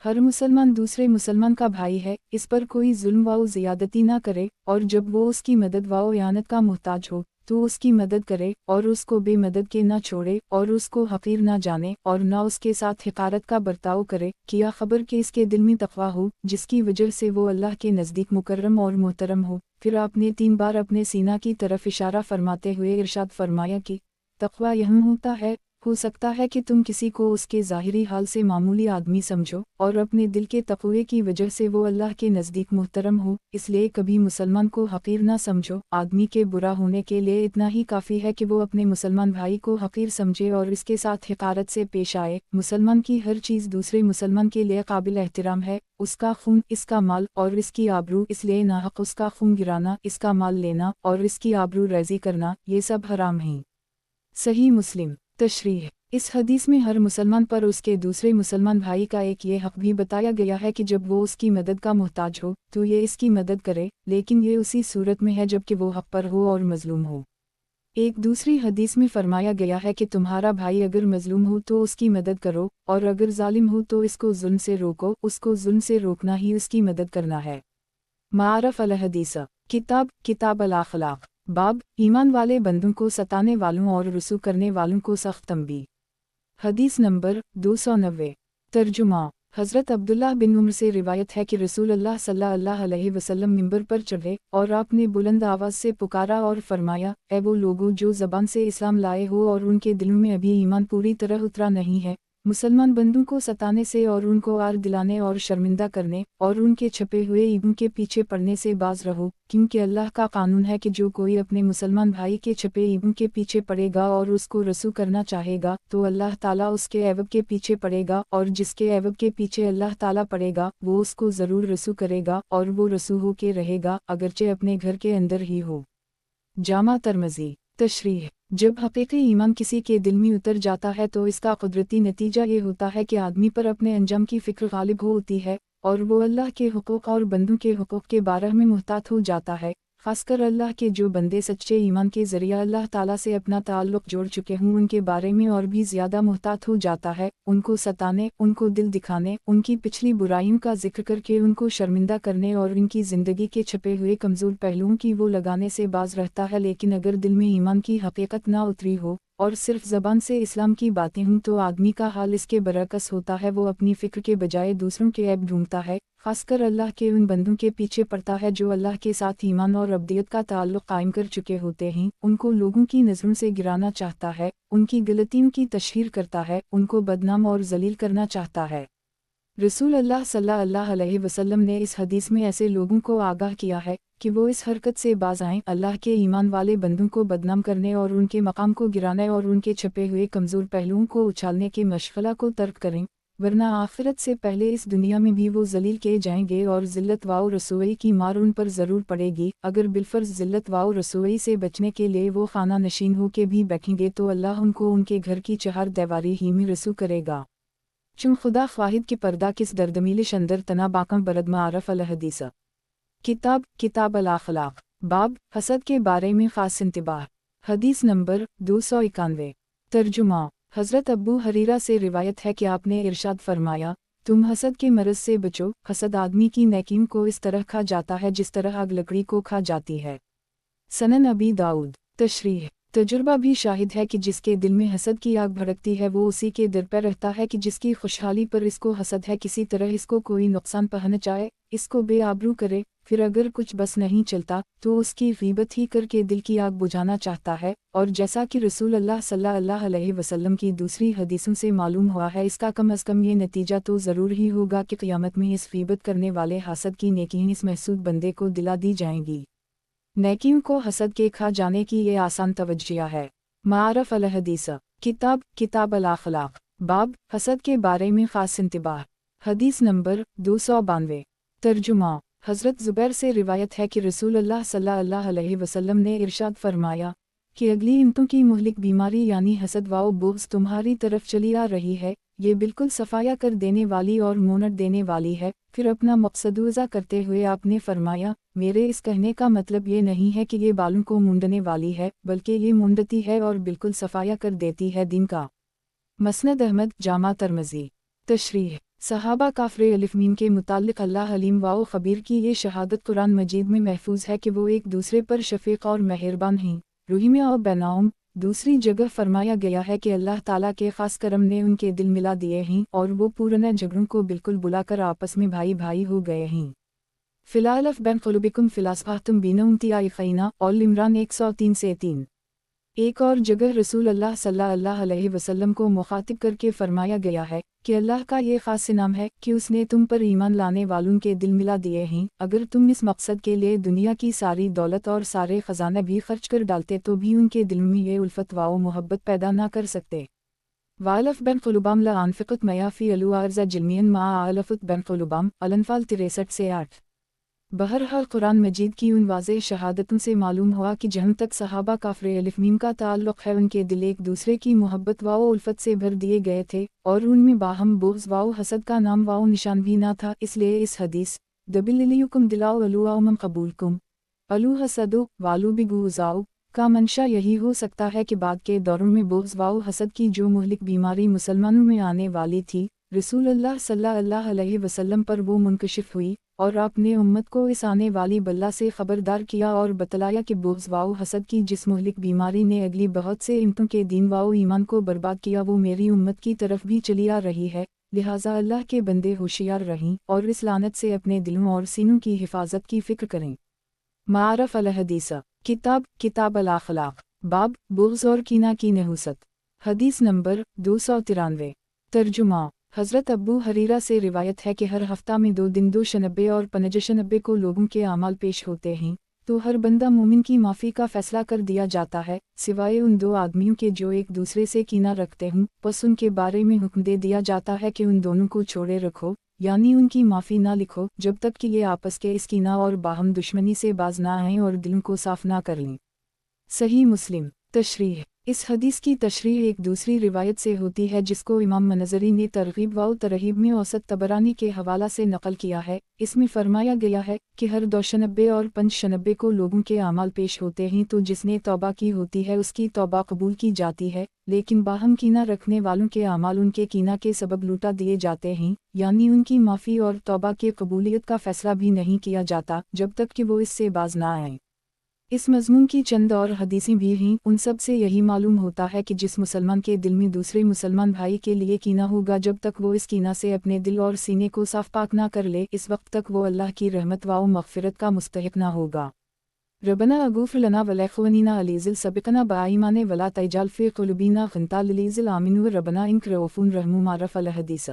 ہر مسلمان دوسرے مسلمان کا بھائی ہے، اس پر کوئی ظلم و زیادتی نہ کرے، اور جب وہ اس کی مدد و اعانت کا محتاج ہو تو اس کی مدد کرے، اور اس کو بے مدد کے نہ چھوڑے، اور اس کو حقیر نہ جانے، اور نہ اس کے ساتھ حقارت کا برتاؤ کرے، کیا خبر کہ اس کے دل میں تقویٰ ہو، جس کی وجہ سے وہ اللہ کے نزدیک مکرم اور محترم ہو۔ پھر آپ نے 3 بار اپنے سینہ کی طرف اشارہ فرماتے ہوئے ارشاد فرمایا کہ تقویٰ یہاں ہوتا ہے، ہو سکتا ہے کہ تم کسی کو اس کے ظاہری حال سے معمولی آدمی سمجھو، اور اپنے دل کے تقوی کی وجہ سے وہ اللہ کے نزدیک محترم ہو، اس لیے کبھی مسلمان کو حقیر نہ سمجھو۔ آدمی کے برا ہونے کے لیے اتنا ہی کافی ہے کہ وہ اپنے مسلمان بھائی کو حقیر سمجھے اور اس کے ساتھ حقارت سے پیش آئے۔ مسلمان کی ہر چیز دوسرے مسلمان کے لیے قابل احترام ہے، اس کا خون، اس کا مال اور اس کی آبرو، اس لیے ناحق اس کا خون گرانا، اس کا مال لینا اور اس کی آبرو ریزی کرنا، یہ سب حرام ہیں۔ صحیح مسلم۔ تشریح، اس حدیث میں ہر مسلمان پر اس کے دوسرے مسلمان بھائی کا ایک یہ حق بھی بتایا گیا ہے کہ جب وہ اس کی مدد کا محتاج ہو تو یہ اس کی مدد کرے، لیکن یہ اسی صورت میں ہے جبکہ وہ حق پر ہو اور مظلوم ہو۔ ایک دوسری حدیث میں فرمایا گیا ہے کہ تمہارا بھائی اگر مظلوم ہو تو اس کی مدد کرو، اور اگر ظالم ہو تو اس کو ظلم سے روکو، اس کو ظلم سے روکنا ہی اس کی مدد کرنا ہے۔ معارف الحدیث، کتاب الاخلاق، باب ایمان والے بندوں کو ستانے والوں اور رسو کرنے والوں کو سخت تنبیہ۔ حدیث نمبر 290۔ ترجمہ، حضرت عبداللہ بن عمر سے روایت ہے کہ رسول اللہ صلی اللہ علیہ وسلم منبر پر چڑھے اور آپ نے بلند آواز سے پکارا اور فرمایا، اے وہ لوگوں جو زبان سے اسلام لائے ہو اور ان کے دلوں میں ابھی ایمان پوری طرح اترا نہیں ہے، مسلمان بندوں کو ستانے سے اور ان کو آر دلانے اور شرمندہ کرنے اور ان کے چھپے ہوئے عیبوں کے پیچھے پڑنے سے باز رہو، کیونکہ اللہ کا قانون ہے کہ جو کوئی اپنے مسلمان بھائی کے چھپے عیبوں کے پیچھے پڑے گا اور اس کو رسو کرنا چاہے گا تو اللہ تعالیٰ اس کے عیب کے پیچھے پڑے گا، اور جس کے عیب کے پیچھے اللہ تعالیٰ پڑے گا وہ اس کو ضرور رسو کرے گا، اور وہ رسو ہو کے رہے گا اگرچہ اپنے گھر کے اندر ہی ہو۔ جامع ترمذی۔ تشریح، جب حقیقی ایمان کسی کے دل میں اتر جاتا ہے تو اس کا قدرتی نتیجہ یہ ہوتا ہے کہ آدمی پر اپنے انجام کی فکر غالب ہوتی ہے، اور وہ اللہ کے حقوق اور بندوں کے حقوق کے بارے میں محتاط ہو جاتا ہے، خاص کر اللہ کے جو بندے سچے ایمان کے ذریعہ اللہ تعالیٰ سے اپنا تعلق جوڑ چکے ہوں ان کے بارے میں اور بھی زیادہ محتاط ہو جاتا ہے، ان کو ستانے، ان کو دل دکھانے، ان کی پچھلی برائیوں کا ذکر کر کے ان کو شرمندہ کرنے اور ان کی زندگی کے چھپے ہوئے کمزور پہلوؤں کی وہ لگانے سے باز رہتا ہے۔ لیکن اگر دل میں ایمان کی حقیقت نہ اتری ہو اور صرف زبان سے اسلام کی باتیں ہوں تو آدمی کا حال اس کے برعکس ہوتا ہے، وہ اپنی فکر کے بجائے دوسروں کے عیب ڈھونڈتا ہے، خاص کر اللہ کے ان بندوں کے پیچھے پڑتا ہے جو اللہ کے ساتھ ایمان اور ابدیت کا تعلق قائم کر چکے ہوتے ہیں، ان کو لوگوں کی نظروں سے گرانا چاہتا ہے، ان کی غلطیوں کی تشہیر کرتا ہے، ان کو بدنام اور ذلیل کرنا چاہتا ہے۔ رسول اللہ صلی اللہ علیہ وسلم نے اس حدیث میں ایسے لوگوں کو آگاہ کیا ہے کہ وہ اس حرکت سے باز آئیں، اللہ کے ایمان والے بندوں کو بدنام کرنے اور ان کے مقام کو گرانے اور ان کے چھپے ہوئے کمزور پہلوؤں کو اچھالنے کے مشغلہ کو ترک کریں، ورنہ آخرت سے پہلے اس دنیا میں بھی وہ ذلیل کیے جائیں گے اور ذلت و رسوائی کی مار ان پر ضرور پڑے گی۔ اگر بالفرض ذلت و رسوائی سے بچنے کے لیے وہ خانہ نشین ہو کے بھی بیٹھیں گے تو اللہ ان کو ان کے گھر کی چہار دیواری ہی میں رسو کرے گا۔ چون خدا خواہد کی پردہ کس دردمیلش اندر تنا باقم برد معارف الحدیث، کتاب الاخلاق، باب حسد کے بارے میں خاص انتباہ۔ حدیث نمبر 291۔ ترجمہ حضرت ابو حریرہ سے روایت ہے کہ آپ نے ارشاد فرمایا، تم حسد کے مرض سے بچو، حسد آدمی کی نیکیوں کو اس طرح کھا جاتا ہے جس طرح آگ لکڑی کو کھا جاتی ہے۔ سنن ابی داؤد۔ تشریح۔ تجربہ بھی شاہد ہے کہ جس کے دل میں حسد کی آگ بھڑکتی ہے وہ اسی کے در پہ رہتا ہے کہ جس کی خوشحالی پر اس کو حسد ہے، کسی طرح اس کو کوئی نقصان پہنچائے، اس کو بے آبرو کرے، پھر اگر کچھ بس نہیں چلتا تو اس کی غیبت ہی کر کے دل کی آگ بجھانا چاہتا ہے، اور جیسا کہ رسول اللہ صلی اللہ علیہ وسلم کی دوسری حدیثوں سے معلوم ہوا ہے، اس کا کم از کم یہ نتیجہ تو ضرور ہی ہوگا کہ قیامت میں اس غیبت کرنے والے حاسد کی نیکیاں اس محسود بندے کو دلا دی جائیں گی۔ نیکیوں کو حسد کے کھا جانے کی یہ آسان توجیہ ہے۔ معارف الحدیث۔ کتاب الاخلاق۔ باب حسد کے بارے میں خاص انتباہ۔ حدیث نمبر 292۔ ترجمہ حضرت زبیر سے روایت ہے کہ رسول اللہ صلی اللہ علیہ وسلم نے ارشاد فرمایا کہ اگلی امتوں کی مہلک بیماری یعنی حسد و بغض تمہاری طرف چلی آ رہی ہے، یہ بالکل صفایا کر دینے والی اور مونٹ دینے والی ہے۔ پھر اپنا مقصد وضع کرتے ہوئے آپ نے فرمایا، میرے اس کہنے کا مطلب یہ نہیں ہے کہ یہ بالوں کو مونڈنے والی ہے، بلکہ یہ مونڈتی ہے اور بالکل صفایا کر دیتی ہے دین کا۔ مسند احمد، جامع ترمذی۔ تشریح۔ صحابہ کافر الف میم کے متعلق اللہ علیم و خبیر کی یہ شہادت قرآن مجید میں محفوظ ہے کہ وہ ایک دوسرے پر شفیق اور مہربان ہیں۔ رحیمہ اور بینہم۔ دوسری جگہ فرمایا گیا ہے کہ اللہ تعالیٰ کے خاص کرم نے ان کے دل ملا دیے ہیں اور وہ پرانے جھگڑوں کو بالکل بلا کر آپس میں بھائی بھائی ہو گئے ہیں۔ فی الالف بین قلوبکم فی الاصفحتم بینہم تیائفینہ، آل عمران 103 سے 3۔ ایک اور جگہ رسول اللہ صلی اللہ علیہ وسلم کو مخاطب کر کے فرمایا گیا ہے کہ اللہ کا یہ خاص انعام ہے کہ اس نے تم پر ایمان لانے والوں کے دل ملا دیے ہیں۔ اگر تم اس مقصد کے لیے دنیا کی ساری دولت اور سارے خزانے بھی خرچ کر ڈالتے تو بھی ان کے دل میں یہ الفت و محبت پیدا نہ کر سکتے۔ والف بن قلوبام لا انفقت میا فی الو ارزا جلمین ما الفت بن قلوبام، الانفال 63 سے 8۔ بہرحال قرآن مجید کی ان واضح شہادتوں سے معلوم ہوا کہ جہاں تک صحابہ کافر الف میم کا تعلق ہے، ان کے دل ایک دوسرے کی محبت و الفت سے بھر دیے گئے تھے اور ان میں باہم بغض و حسد کا نام و نشان بھی نہ تھا۔ اس لیے اس حدیث دبلیکم دلاؤ الو من قبولکم الو حسدو والو بگوزاؤ کا منشا یہی ہو سکتا ہے کہ بعد کے دوروں میں بغض و حسد کی جو مہلک بیماری مسلمانوں میں آنے والی تھی، رسول اللہ صلی اللہ علیہ وسلم پر وہ منکشف ہوئی اور آپ نے امت کو اس آنے والی بلا سے خبردار کیا اور بتلایا کہ بغض و حسد کی جس مہلک بیماری نے اگلی بہت سے امتوں کے دین و ایمان کو برباد کیا وہ میری امت کی طرف بھی چلی آ رہی ہے، لہٰذا اللہ کے بندے ہوشیار رہیں اور اس لعنت سے اپنے دلوں اور سینوں کی حفاظت کی فکر کریں۔ معارف الحدیث۔ کتاب الاخلاق۔ باب بغض اور کینہ کی نحوست۔ حدیث نمبر 293۔ ترجمہ حضرت ابو حریرہ سے روایت ہے کہ ہر ہفتہ میں 2 دن 2 شنبے اور 5 شنبے کو لوگوں کے اعمال پیش ہوتے ہیں، تو ہر بندہ مومن کی معافی کا فیصلہ کر دیا جاتا ہے سوائے ان 2 آدمیوں کے جو ایک دوسرے سے کینہ رکھتے ہوں، پس ان کے بارے میں حکم دے دیا جاتا ہے کہ ان دونوں کو چھوڑے رکھو، یعنی ان کی معافی نہ لکھو جب تک کہ یہ آپس کے اس کینہ اور باہم دشمنی سے باز نہ آئیں اور دلوں کو صاف نہ کر لیں۔ صحیح مسلم۔ تشریح۔ اس حدیث کی تشریح ایک دوسری روایت سے ہوتی ہے جس کو امام منذری نے ترغیب و ترہیب میں اوسط طبرانی کے حوالہ سے نقل کیا ہے۔ اس میں فرمایا گیا ہے کہ ہر 2 شنبے اور 5 شنبے کو لوگوں کے اعمال پیش ہوتے ہیں، تو جس نے توبہ کی ہوتی ہے اس کی توبہ قبول کی جاتی ہے، لیکن باہم کینہ رکھنے والوں کے اعمال ان کے کینہ کے سبب لوٹا دیے جاتے ہیں، یعنی ان کی معافی اور توبہ کی قبولیت کا فیصلہ بھی نہیں کیا جاتا جب تک کہ وہ اس سے باز نہ آئیں۔ اس مضمون کی چند اور حدیثیں بھی ہیں، ان سب سے یہی معلوم ہوتا ہے کہ جس مسلمان کے دل میں دوسرے مسلمان بھائی کے لیے کینہ ہوگا، جب تک وہ اس کینہ سے اپنے دل اور سینے کو صاف پاک نہ کر لے، اس وقت تک وہ اللہ کی رحمت و مغفرت کا مستحق نہ ہوگا۔ ربنا اغفر لنا ولاخواننا الذین سبقونا بالایمان ولا تجعل فی قلوبنا غلا للذین آمنوا ربنا انک رؤوف رحیم۔ معارف الحدیث۔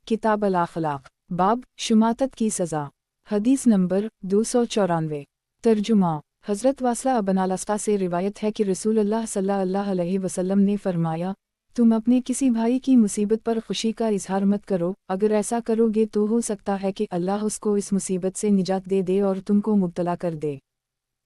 کتاب الاخلاق۔ باب شماتت کی سزا۔ حدیث نمبر 294۔ ترجمہ حضرت واصلہ بن الاسقع سے روایت ہے کہ رسول اللہ صلی اللہ علیہ وسلم نے فرمایا، تم اپنے کسی بھائی کی مصیبت پر خوشی کا اظہار مت کرو، اگر ایسا کرو گے تو ہو سکتا ہے کہ اللہ اس کو اس مصیبت سے نجات دے دے اور تم کو مبتلا کر دے۔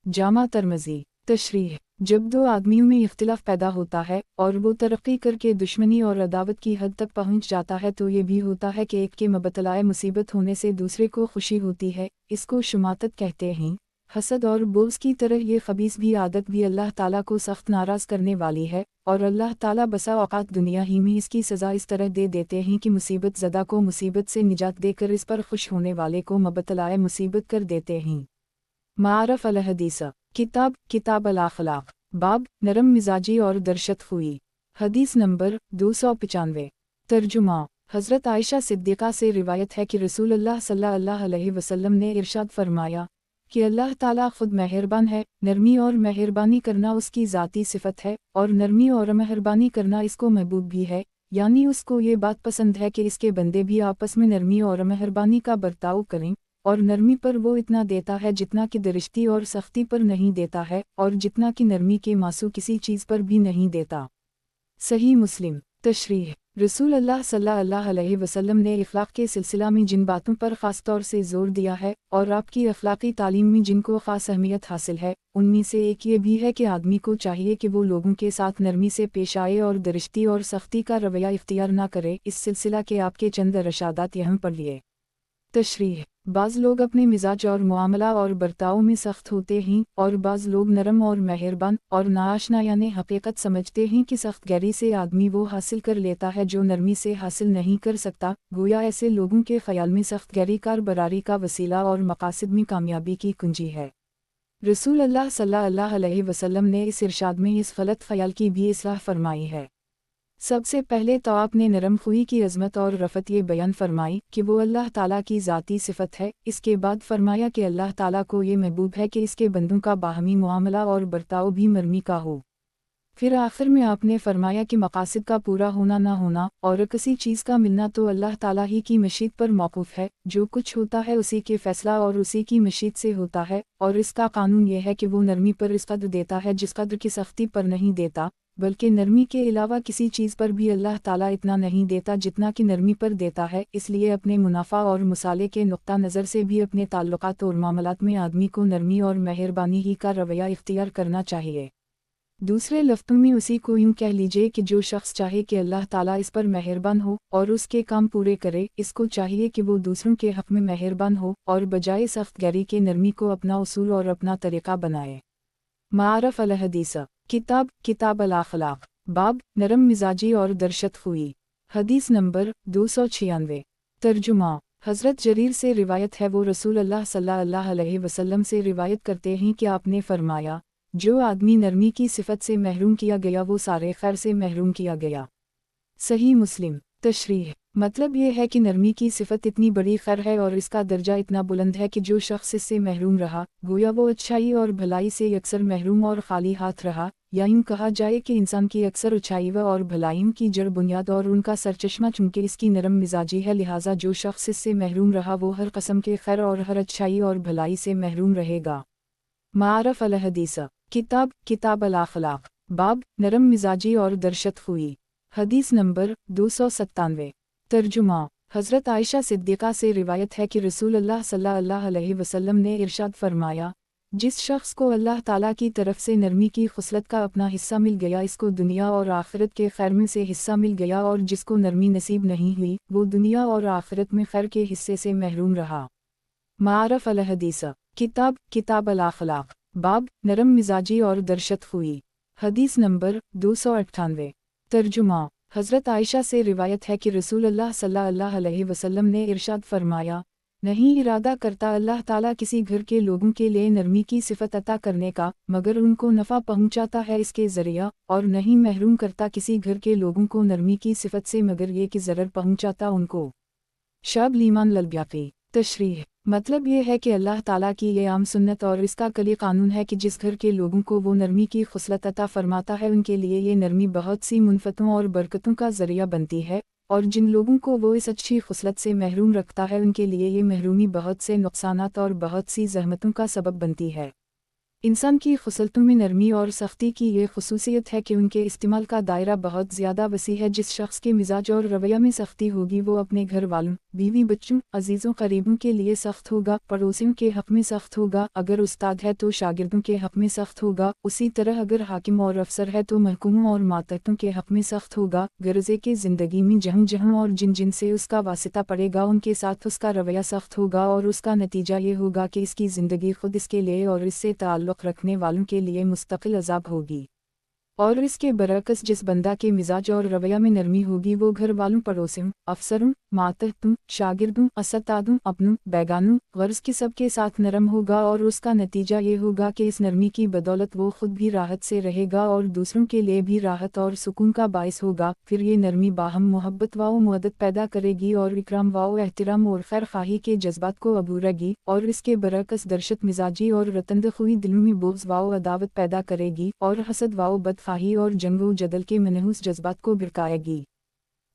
جامع ترمذی۔ تشریح۔ جب 2 آدمیوں میں اختلاف پیدا ہوتا ہے اور وہ ترقی کر کے دشمنی اور عداوت کی حد تک پہنچ جاتا ہے تو یہ بھی ہوتا ہے کہ ایک کے مبتلائے مصیبت ہونے سے دوسرے کو خوشی ہوتی ہے، اس کو شماتت کہتے ہیں۔ حسد اور بغض کی طرح یہ خبیث بھی عادت بھی اللہ تعالیٰ کو سخت ناراض کرنے والی ہے، اور اللہ تعالیٰ بسا اوقات دنیا ہی میں اس کی سزا اس طرح دے دیتے ہیں کہ مصیبت زدہ کو مصیبت سے نجات دے کر اس پر خوش ہونے والے کو مبتلائے مصیبت کر دیتے ہیں۔ معارف الحدیث کتاب الاخلاق باب نرم مزاجی اور درشت خوئی۔ حدیث نمبر 295۔ ترجمہ۔ حضرت عائشہ صدیقہ سے روایت ہے کہ رسول اللہ صلی اللہ علیہ وسلم نے ارشاد فرمایا کہ اللہ تعالیٰ خود مہربان ہے، نرمی اور مہربانی کرنا اس کی ذاتی صفت ہے، اور نرمی اور مہربانی کرنا اس کو محبوب بھی ہے، یعنی اس کو یہ بات پسند ہے کہ اس کے بندے بھی آپس میں نرمی اور مہربانی کا برتاؤ کریں، اور نرمی پر وہ اتنا دیتا ہے جتنا کہ درشتی اور سختی پر نہیں دیتا ہے، اور جتنا کہ نرمی کے ماسو کسی چیز پر بھی نہیں دیتا۔ صحیح مسلم۔ تشریح۔ رسول اللہ صلی اللہ علیہ وسلم نے اخلاق کے سلسلہ میں جن باتوں پر خاص طور سے زور دیا ہے اور آپ کی اخلاقی تعلیم میں جن کو خاص اہمیت حاصل ہے، ان میں سے ایک یہ بھی ہے کہ آدمی کو چاہیے کہ وہ لوگوں کے ساتھ نرمی سے پیش آئے اور درشتی اور سختی کا رویہ اختیار نہ کرے۔ اس سلسلہ کے آپ کے چند ارشادات یہاں پر لیے۔ تشریح۔ بعض لوگ اپنے مزاج اور معاملہ اور برتاؤ میں سخت ہوتے ہیں، اور بعض لوگ نرم اور مہربان اور ناآشنا یعنی حقیقت سمجھتے ہیں کہ سخت گری سے آدمی وہ حاصل کر لیتا ہے جو نرمی سے حاصل نہیں کر سکتا، گویا ایسے لوگوں کے خیال میں سخت گری کاربراری کا وسیلہ اور مقاصد میں کامیابی کی کنجی ہے۔ رسول اللہ صلی اللہ علیہ وسلم نے اس ارشاد میں اس غلط خیال کی بھی اصلاح فرمائی ہے۔ سب سے پہلے تو آپ نے نرم خوئی کی عظمت اور رفعت یہ بیان فرمائی کہ وہ اللہ تعالیٰ کی ذاتی صفت ہے، اس کے بعد فرمایا کہ اللہ تعالیٰ کو یہ محبوب ہے کہ اس کے بندوں کا باہمی معاملہ اور برتاؤ بھی نرمی کا ہو۔ پھر آخر میں آپ نے فرمایا کہ مقاصد کا پورا ہونا نہ ہونا اور کسی چیز کا ملنا تو اللہ تعالیٰ ہی کی مشیت پر موقوف ہے، جو کچھ ہوتا ہے اسی کے فیصلہ اور اسی کی مشیت سے ہوتا ہے، اور اس کا قانون یہ ہے کہ وہ نرمی پر اس قدر دیتا ہے جس قدر کی سختی پر نہیں دیتا، بلکہ نرمی کے علاوہ کسی چیز پر بھی اللہ تعالیٰ اتنا نہیں دیتا جتنا کہ نرمی پر دیتا ہے۔ اس لیے اپنے منافع اور مصالحے کے نقطہ نظر سے بھی اپنے تعلقات اور معاملات میں آدمی کو نرمی اور مہربانی ہی کا رویہ اختیار کرنا چاہیے۔ دوسرے لفظوں میں اسی کو یوں کہہ لیجئے کہ جو شخص چاہے کہ اللہ تعالیٰ اس پر مہربان ہو اور اس کے کام پورے کرے، اس کو چاہیے کہ وہ دوسروں کے حق میں مہربان ہو اور بجائے سخت گری کے نرمی کو اپنا اصول اور اپنا طریقہ بنائے۔ معارف الحدیث کتاب الاخلاق باب نرم مزاجی اور درشت خوئی۔ حدیث نمبر 296۔ ترجمہ۔ حضرت جریر سے روایت ہے، وہ رسول اللہ صلی اللہ علیہ وسلم سے روایت کرتے ہیں کہ آپ نے فرمایا، جو آدمی نرمی کی صفت سے محروم کیا گیا وہ سارے خیر سے محروم کیا گیا۔ صحیح مسلم۔ تشریح۔ مطلب یہ ہے کہ نرمی کی صفت اتنی بڑی خیر ہے اور اس کا درجہ اتنا بلند ہے کہ جو شخص اس سے محروم رہا، گویا وہ اچھائی اور بھلائی سے یکسر محروم اور خالی ہاتھ رہا، یا یوں کہا جائے کہ انسان کی اکثر اچھائی اور بھلائیوں کی جڑ بنیاد اور ان کا سرچشمہ چونکہ اس کی نرم مزاجی ہے، لہٰذا جو شخص اس سے محروم رہا وہ ہر قسم کے خیر اور ہر اچھائی اور بھلائی سے محروم رہے گا۔ معارف الحدیث کتاب الاخلاق باب نرم مزاجی اور درشت خوئی۔ حدیث نمبر 297۔ ترجمہ۔ حضرت عائشہ صدیقہ سے روایت ہے کہ رسول اللہ صلی اللہ علیہ وسلم نے ارشاد فرمایا، جس شخص کو اللہ تعالیٰ کی طرف سے نرمی کی خصلت کا اپنا حصہ مل گیا اس کو دنیا اور آخرت کے خیر میں سے حصہ مل گیا، اور جس کو نرمی نصیب نہیں ہوئی وہ دنیا اور آخرت میں خیر کے حصے سے محروم رہا۔ معارف الحدیث کتاب الاخلاق باب نرم مزاجی اور درشت خوئی۔ حدیث نمبر 298۔ ترجمہ۔ حضرت عائشہ سے روایت ہے کہ رسول اللہ صلی اللہ علیہ وسلم نے ارشاد فرمایا، نہیں ارادہ کرتا اللہ تعالیٰ کسی گھر کے لوگوں کے لیے نرمی کی صفت عطا کرنے کا مگر ان کو نفع پہنچاتا ہے اس کے ذریعہ، اور نہیں محروم کرتا کسی گھر کے لوگوں کو نرمی کی صفت سے مگر یہ کہ ضرر پہنچاتا ان کو۔ شعب لیمان للبیاقی۔ تشریح۔ مطلب یہ ہے کہ اللہ تعالیٰ کی یہ عام سنت اور اس کا کلی قانون ہے کہ جس گھر کے لوگوں کو وہ نرمی کی خصلت عطا فرماتا ہے ان کے لیے یہ نرمی بہت سی منفتوں اور برکتوں کا ذریعہ بنتی ہے، اور جن لوگوں کو وہ اس اچھی خصلت سے محروم رکھتا ہے ان کے لیے یہ محرومی بہت سے نقصانات اور بہت سی زحمتوں کا سبب بنتی ہے۔ इंसान की खसलतों में नरमी और सख्ती की ये खसूसियत है कि उनके इस्तेमाल का दायरा बहुत ज़्यादा वसी है। जिस शख्स के मिजाज और रवैया में सख्ती होगी वो अपने घर वालों, बीवी बच्चों, अजीज़ों करीबों के लिए सख्त होगा, पड़ोसियों के हक़ में सख्त होगा, अगर उस्ताद है तो शागिर्दों के हक़ में सख्त होगा, उसी तरह अगर हाकिम और अफसर है तो महकूमों और मातहतों के हक़ में सख्त होगा। गर्ज़े के ज़िंदगी में जहाँ जहाँ और जिन जिन से उसका वास्ता पड़ेगा उनके साथ उसका रवैया सख्त होगा, और उसका नतीजा ये होगा कि इसकी ज़िंदगी खुद इसके लिए और इससे ताल्लुक़ रखने वालों के लिए मुस्तकिल अज़ाब होगी। और इसके बरअक्स जिस बंदा के मिजाज और रवैया में नरमी होगी वो घर वालों, पड़ोसियों, अफसरों, मातहतों, शागिर्दों, असतादों, अपनों, बैगानों, गर्ज़ के सब के साथ नरम होगा, और उसका नतीजा ये होगा कि इस नरमी की बदौलत वो खुद भी राहत से रहेगा और दूसरों के लिए भी राहत और सुकून का बाइस होगा। फिर ये नरमी बाहम मोहब्बत व मुवद्दत पैदा करेगी और इकराम व एहतराम और खैर खाही के जज्बात को अबूरेगी, और इसके बरअक्स दर्शत मिजाजी और रतनदखुई दिलों में बुग़्ज़ व अदावत पैदा करेगी और हसद व बदखाही और जंगो जदल के मनहूस जज्बात को भड़काएगी।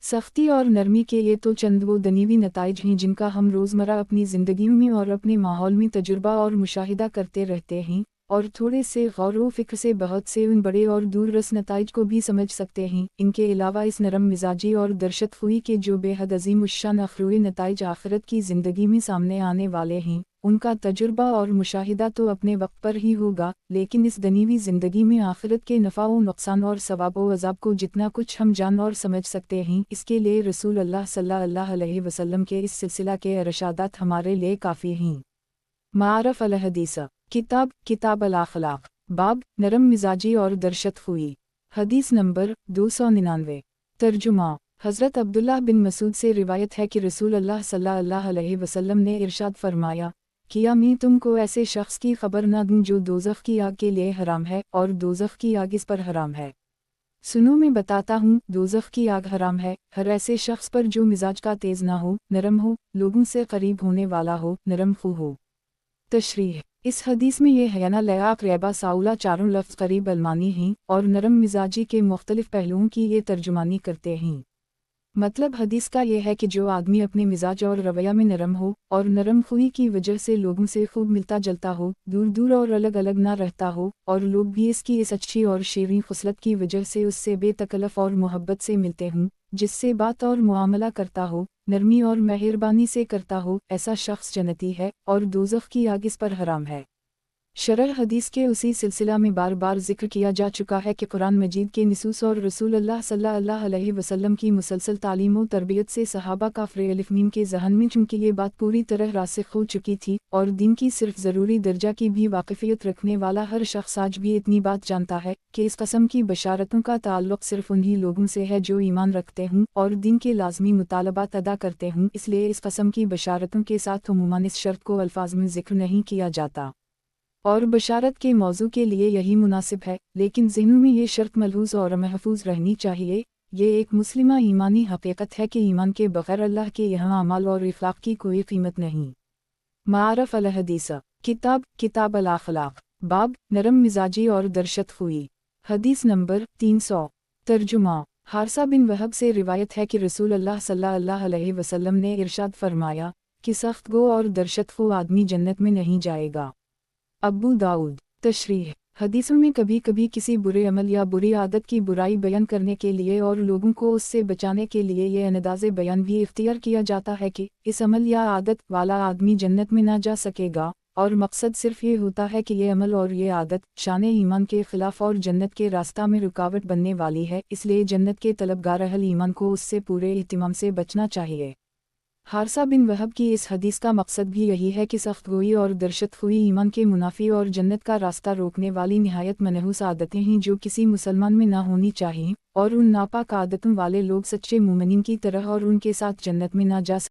सख्ती और नरमी के ये तो चंद वो दनीवी नताइज हैं जिनका हम रोज़मर्रा अपनी ज़िंदगियों में और अपने माहौल में तजुर्बा और मुशाहिदा करते रहते हैं, और थोड़े से गौर व फ़िक्र से बहुत से उन बड़े और दूररस नताइज को भी समझ सकते हैं। इनके अलावा इस नरम मिजाजी और दर्शत खुई के जो बेहद अजीम उश्शान अखरुई नताइज आखिरत की ज़िंदगी में सामने आने वाले हैं, उनका तजुर्बा और मुशाहिदा तो अपने वक्त पर ही होगा, लेकिन इस दनीवी ज़िंदगी में आखिरत के नफ़ा व नुक़सान और सवाब व अज़ाब को जितना कुछ हम जान और समझ सकते हैं, इसके लिए रसूल अल्लाह सल्लल्लाहु अलैहि वसल्लम के इस सिलसिला के इरशादात हमारे लिए काफ़ी हैं। मारफ अल हदीस किताब अल अखलाक, बाब नरम मिजाजी और दर्शत खुई। हदीस नंबर 299। तर्जुमा। हज़रत अब्दुल्लाह बिन मसूद से रिवायत है कि रसूल अल्लाह सल्लल्लाहु अलैहि वसल्लम ने इरशाद फरमाया, किया मैं तुमको ऐसे शख्स की खबर न दूं जो दोज़ख की आग के लिए हराम है और दोज़ख की आग इस पर हराम है। सुनो मैं बताता हूँ, दोज़ख की आग हराम है हर ऐसे शख्स पर जो मिजाज का तेज़ ना हो, नरम हो, लोगों से करीब होने वाला हो, नरम खू हो। तशरीह। इस हदीस में ये हयाना लयाक रेबा साउला चारों लफ्ज़ करीब अलमानी हैं और नरम मिजाजी के मुख्तलिफ पहलुओं की ये तर्जुमानी करते हैं। मतलब हदीस का ये है कि जो आदमी अपने मिजाज और रवैया में नरम हो और नरम खुई की वजह से लोगों से खूब मिलता जुलता हो, दूर दूर और अलग अलग ना रहता हो, और लोग भी इसकी इस अच्छी और शीरीं खुसलत की वजह से उससे बेतकल्लफ और मोहब्बत से मिलते हों, जिससे बात और मुआमला करता हो, नरमी और मेहरबानी से करता हो, ऐसा शख्स जन्नती है और दोज़ख की आग इस पर हराम है। शरह हदीस के उसी सिलसिला में बार बार जिक्र किया जा चुका है कि कुरान मजीद के निसूस और रसूल अल्लाह सल्लल्लाहु अलैहि वसल्लम की मुसलसल तालीम व तरबियत से सहाबा काफ़िर अलिफ मीम के ज़हन में चूँकि ये बात पूरी तरह रासिख हो चुकी थी, और दीन की सिर्फ ज़रूरी दर्जा की भी वाक़िफ़ियत रखने वाला हर शख्स आज भी इतनी बात जानता है कि इस कस्म की बशारतों का ताल्लुक़ सिर्फ उन्हीं लोगों से है जो ईमान रखते हों और दीन के लाज़मी मुतालबात अदा करते हों, इसलिए इस कस्म की बशारतों के साथ उमूमन इस शर्त को अल्फाज में ज़िक्र नहीं किया जाता, और बशारत के मौजू के लिए यही मुनासिब है, लेकिन ज़हनों में ये शर्त मलहूज़ और महफूज रहनी चाहिए। ये एक मुस्लिमा ईमानी हकीकत है कि ईमान के बग़ैर अल्लाह के यहाँ अमाल और इख़लाक़ की कोई क़ीमत नहीं। मारफ अल हदीस किताब अल अखलाक, बाब नरम मिजाजी और दर्शत खुई। हदीस नंबर 300। तर्जुमा। हारसा बिन वहब से रिवायत है कि रसूल अल्लाह सल्लल्लाहु अलैहि वसल्लम ने इरशाद फरमाया कि सख्त गो और दर्शत खो आदमी जन्नत में नहीं जाएगा। अबू दाऊद। तशरीह। हदीसों में कभी कभी किसी बुरे अमल या बुरी आदत की बुराई बयान करने के लिए और लोगों को उससे बचाने के लिए ये अंदाज़े बयान भी इख्तियार किया जाता है कि इस अमल या आदत वाला आदमी जन्नत में ना जा सकेगा, और मकसद सिर्फ ये होता है कि ये अमल और ये आदत शान ईमान के ख़िलाफ़ और जन्नत के रास्ता में रुकावट बनने वाली है, इसलिए जन्नत के तलबगार अहल ईमान को उससे पूरे एहतिमाम से बचना चाहिए। हारसा बिन वहब की इस हदीस का मकसद भी यही है कि सख्त गोई और दर्शत खुई ईमान के मुनाफी और जन्नत का रास्ता रोकने वाली निहायत मनहूस आदतें हैं जो किसी मुसलमान में ना होनी चाहिए, और उन नापाक आदतों वाले लोग सच्चे मोमिनीन की तरह और उनके साथ जन्नत में ना जा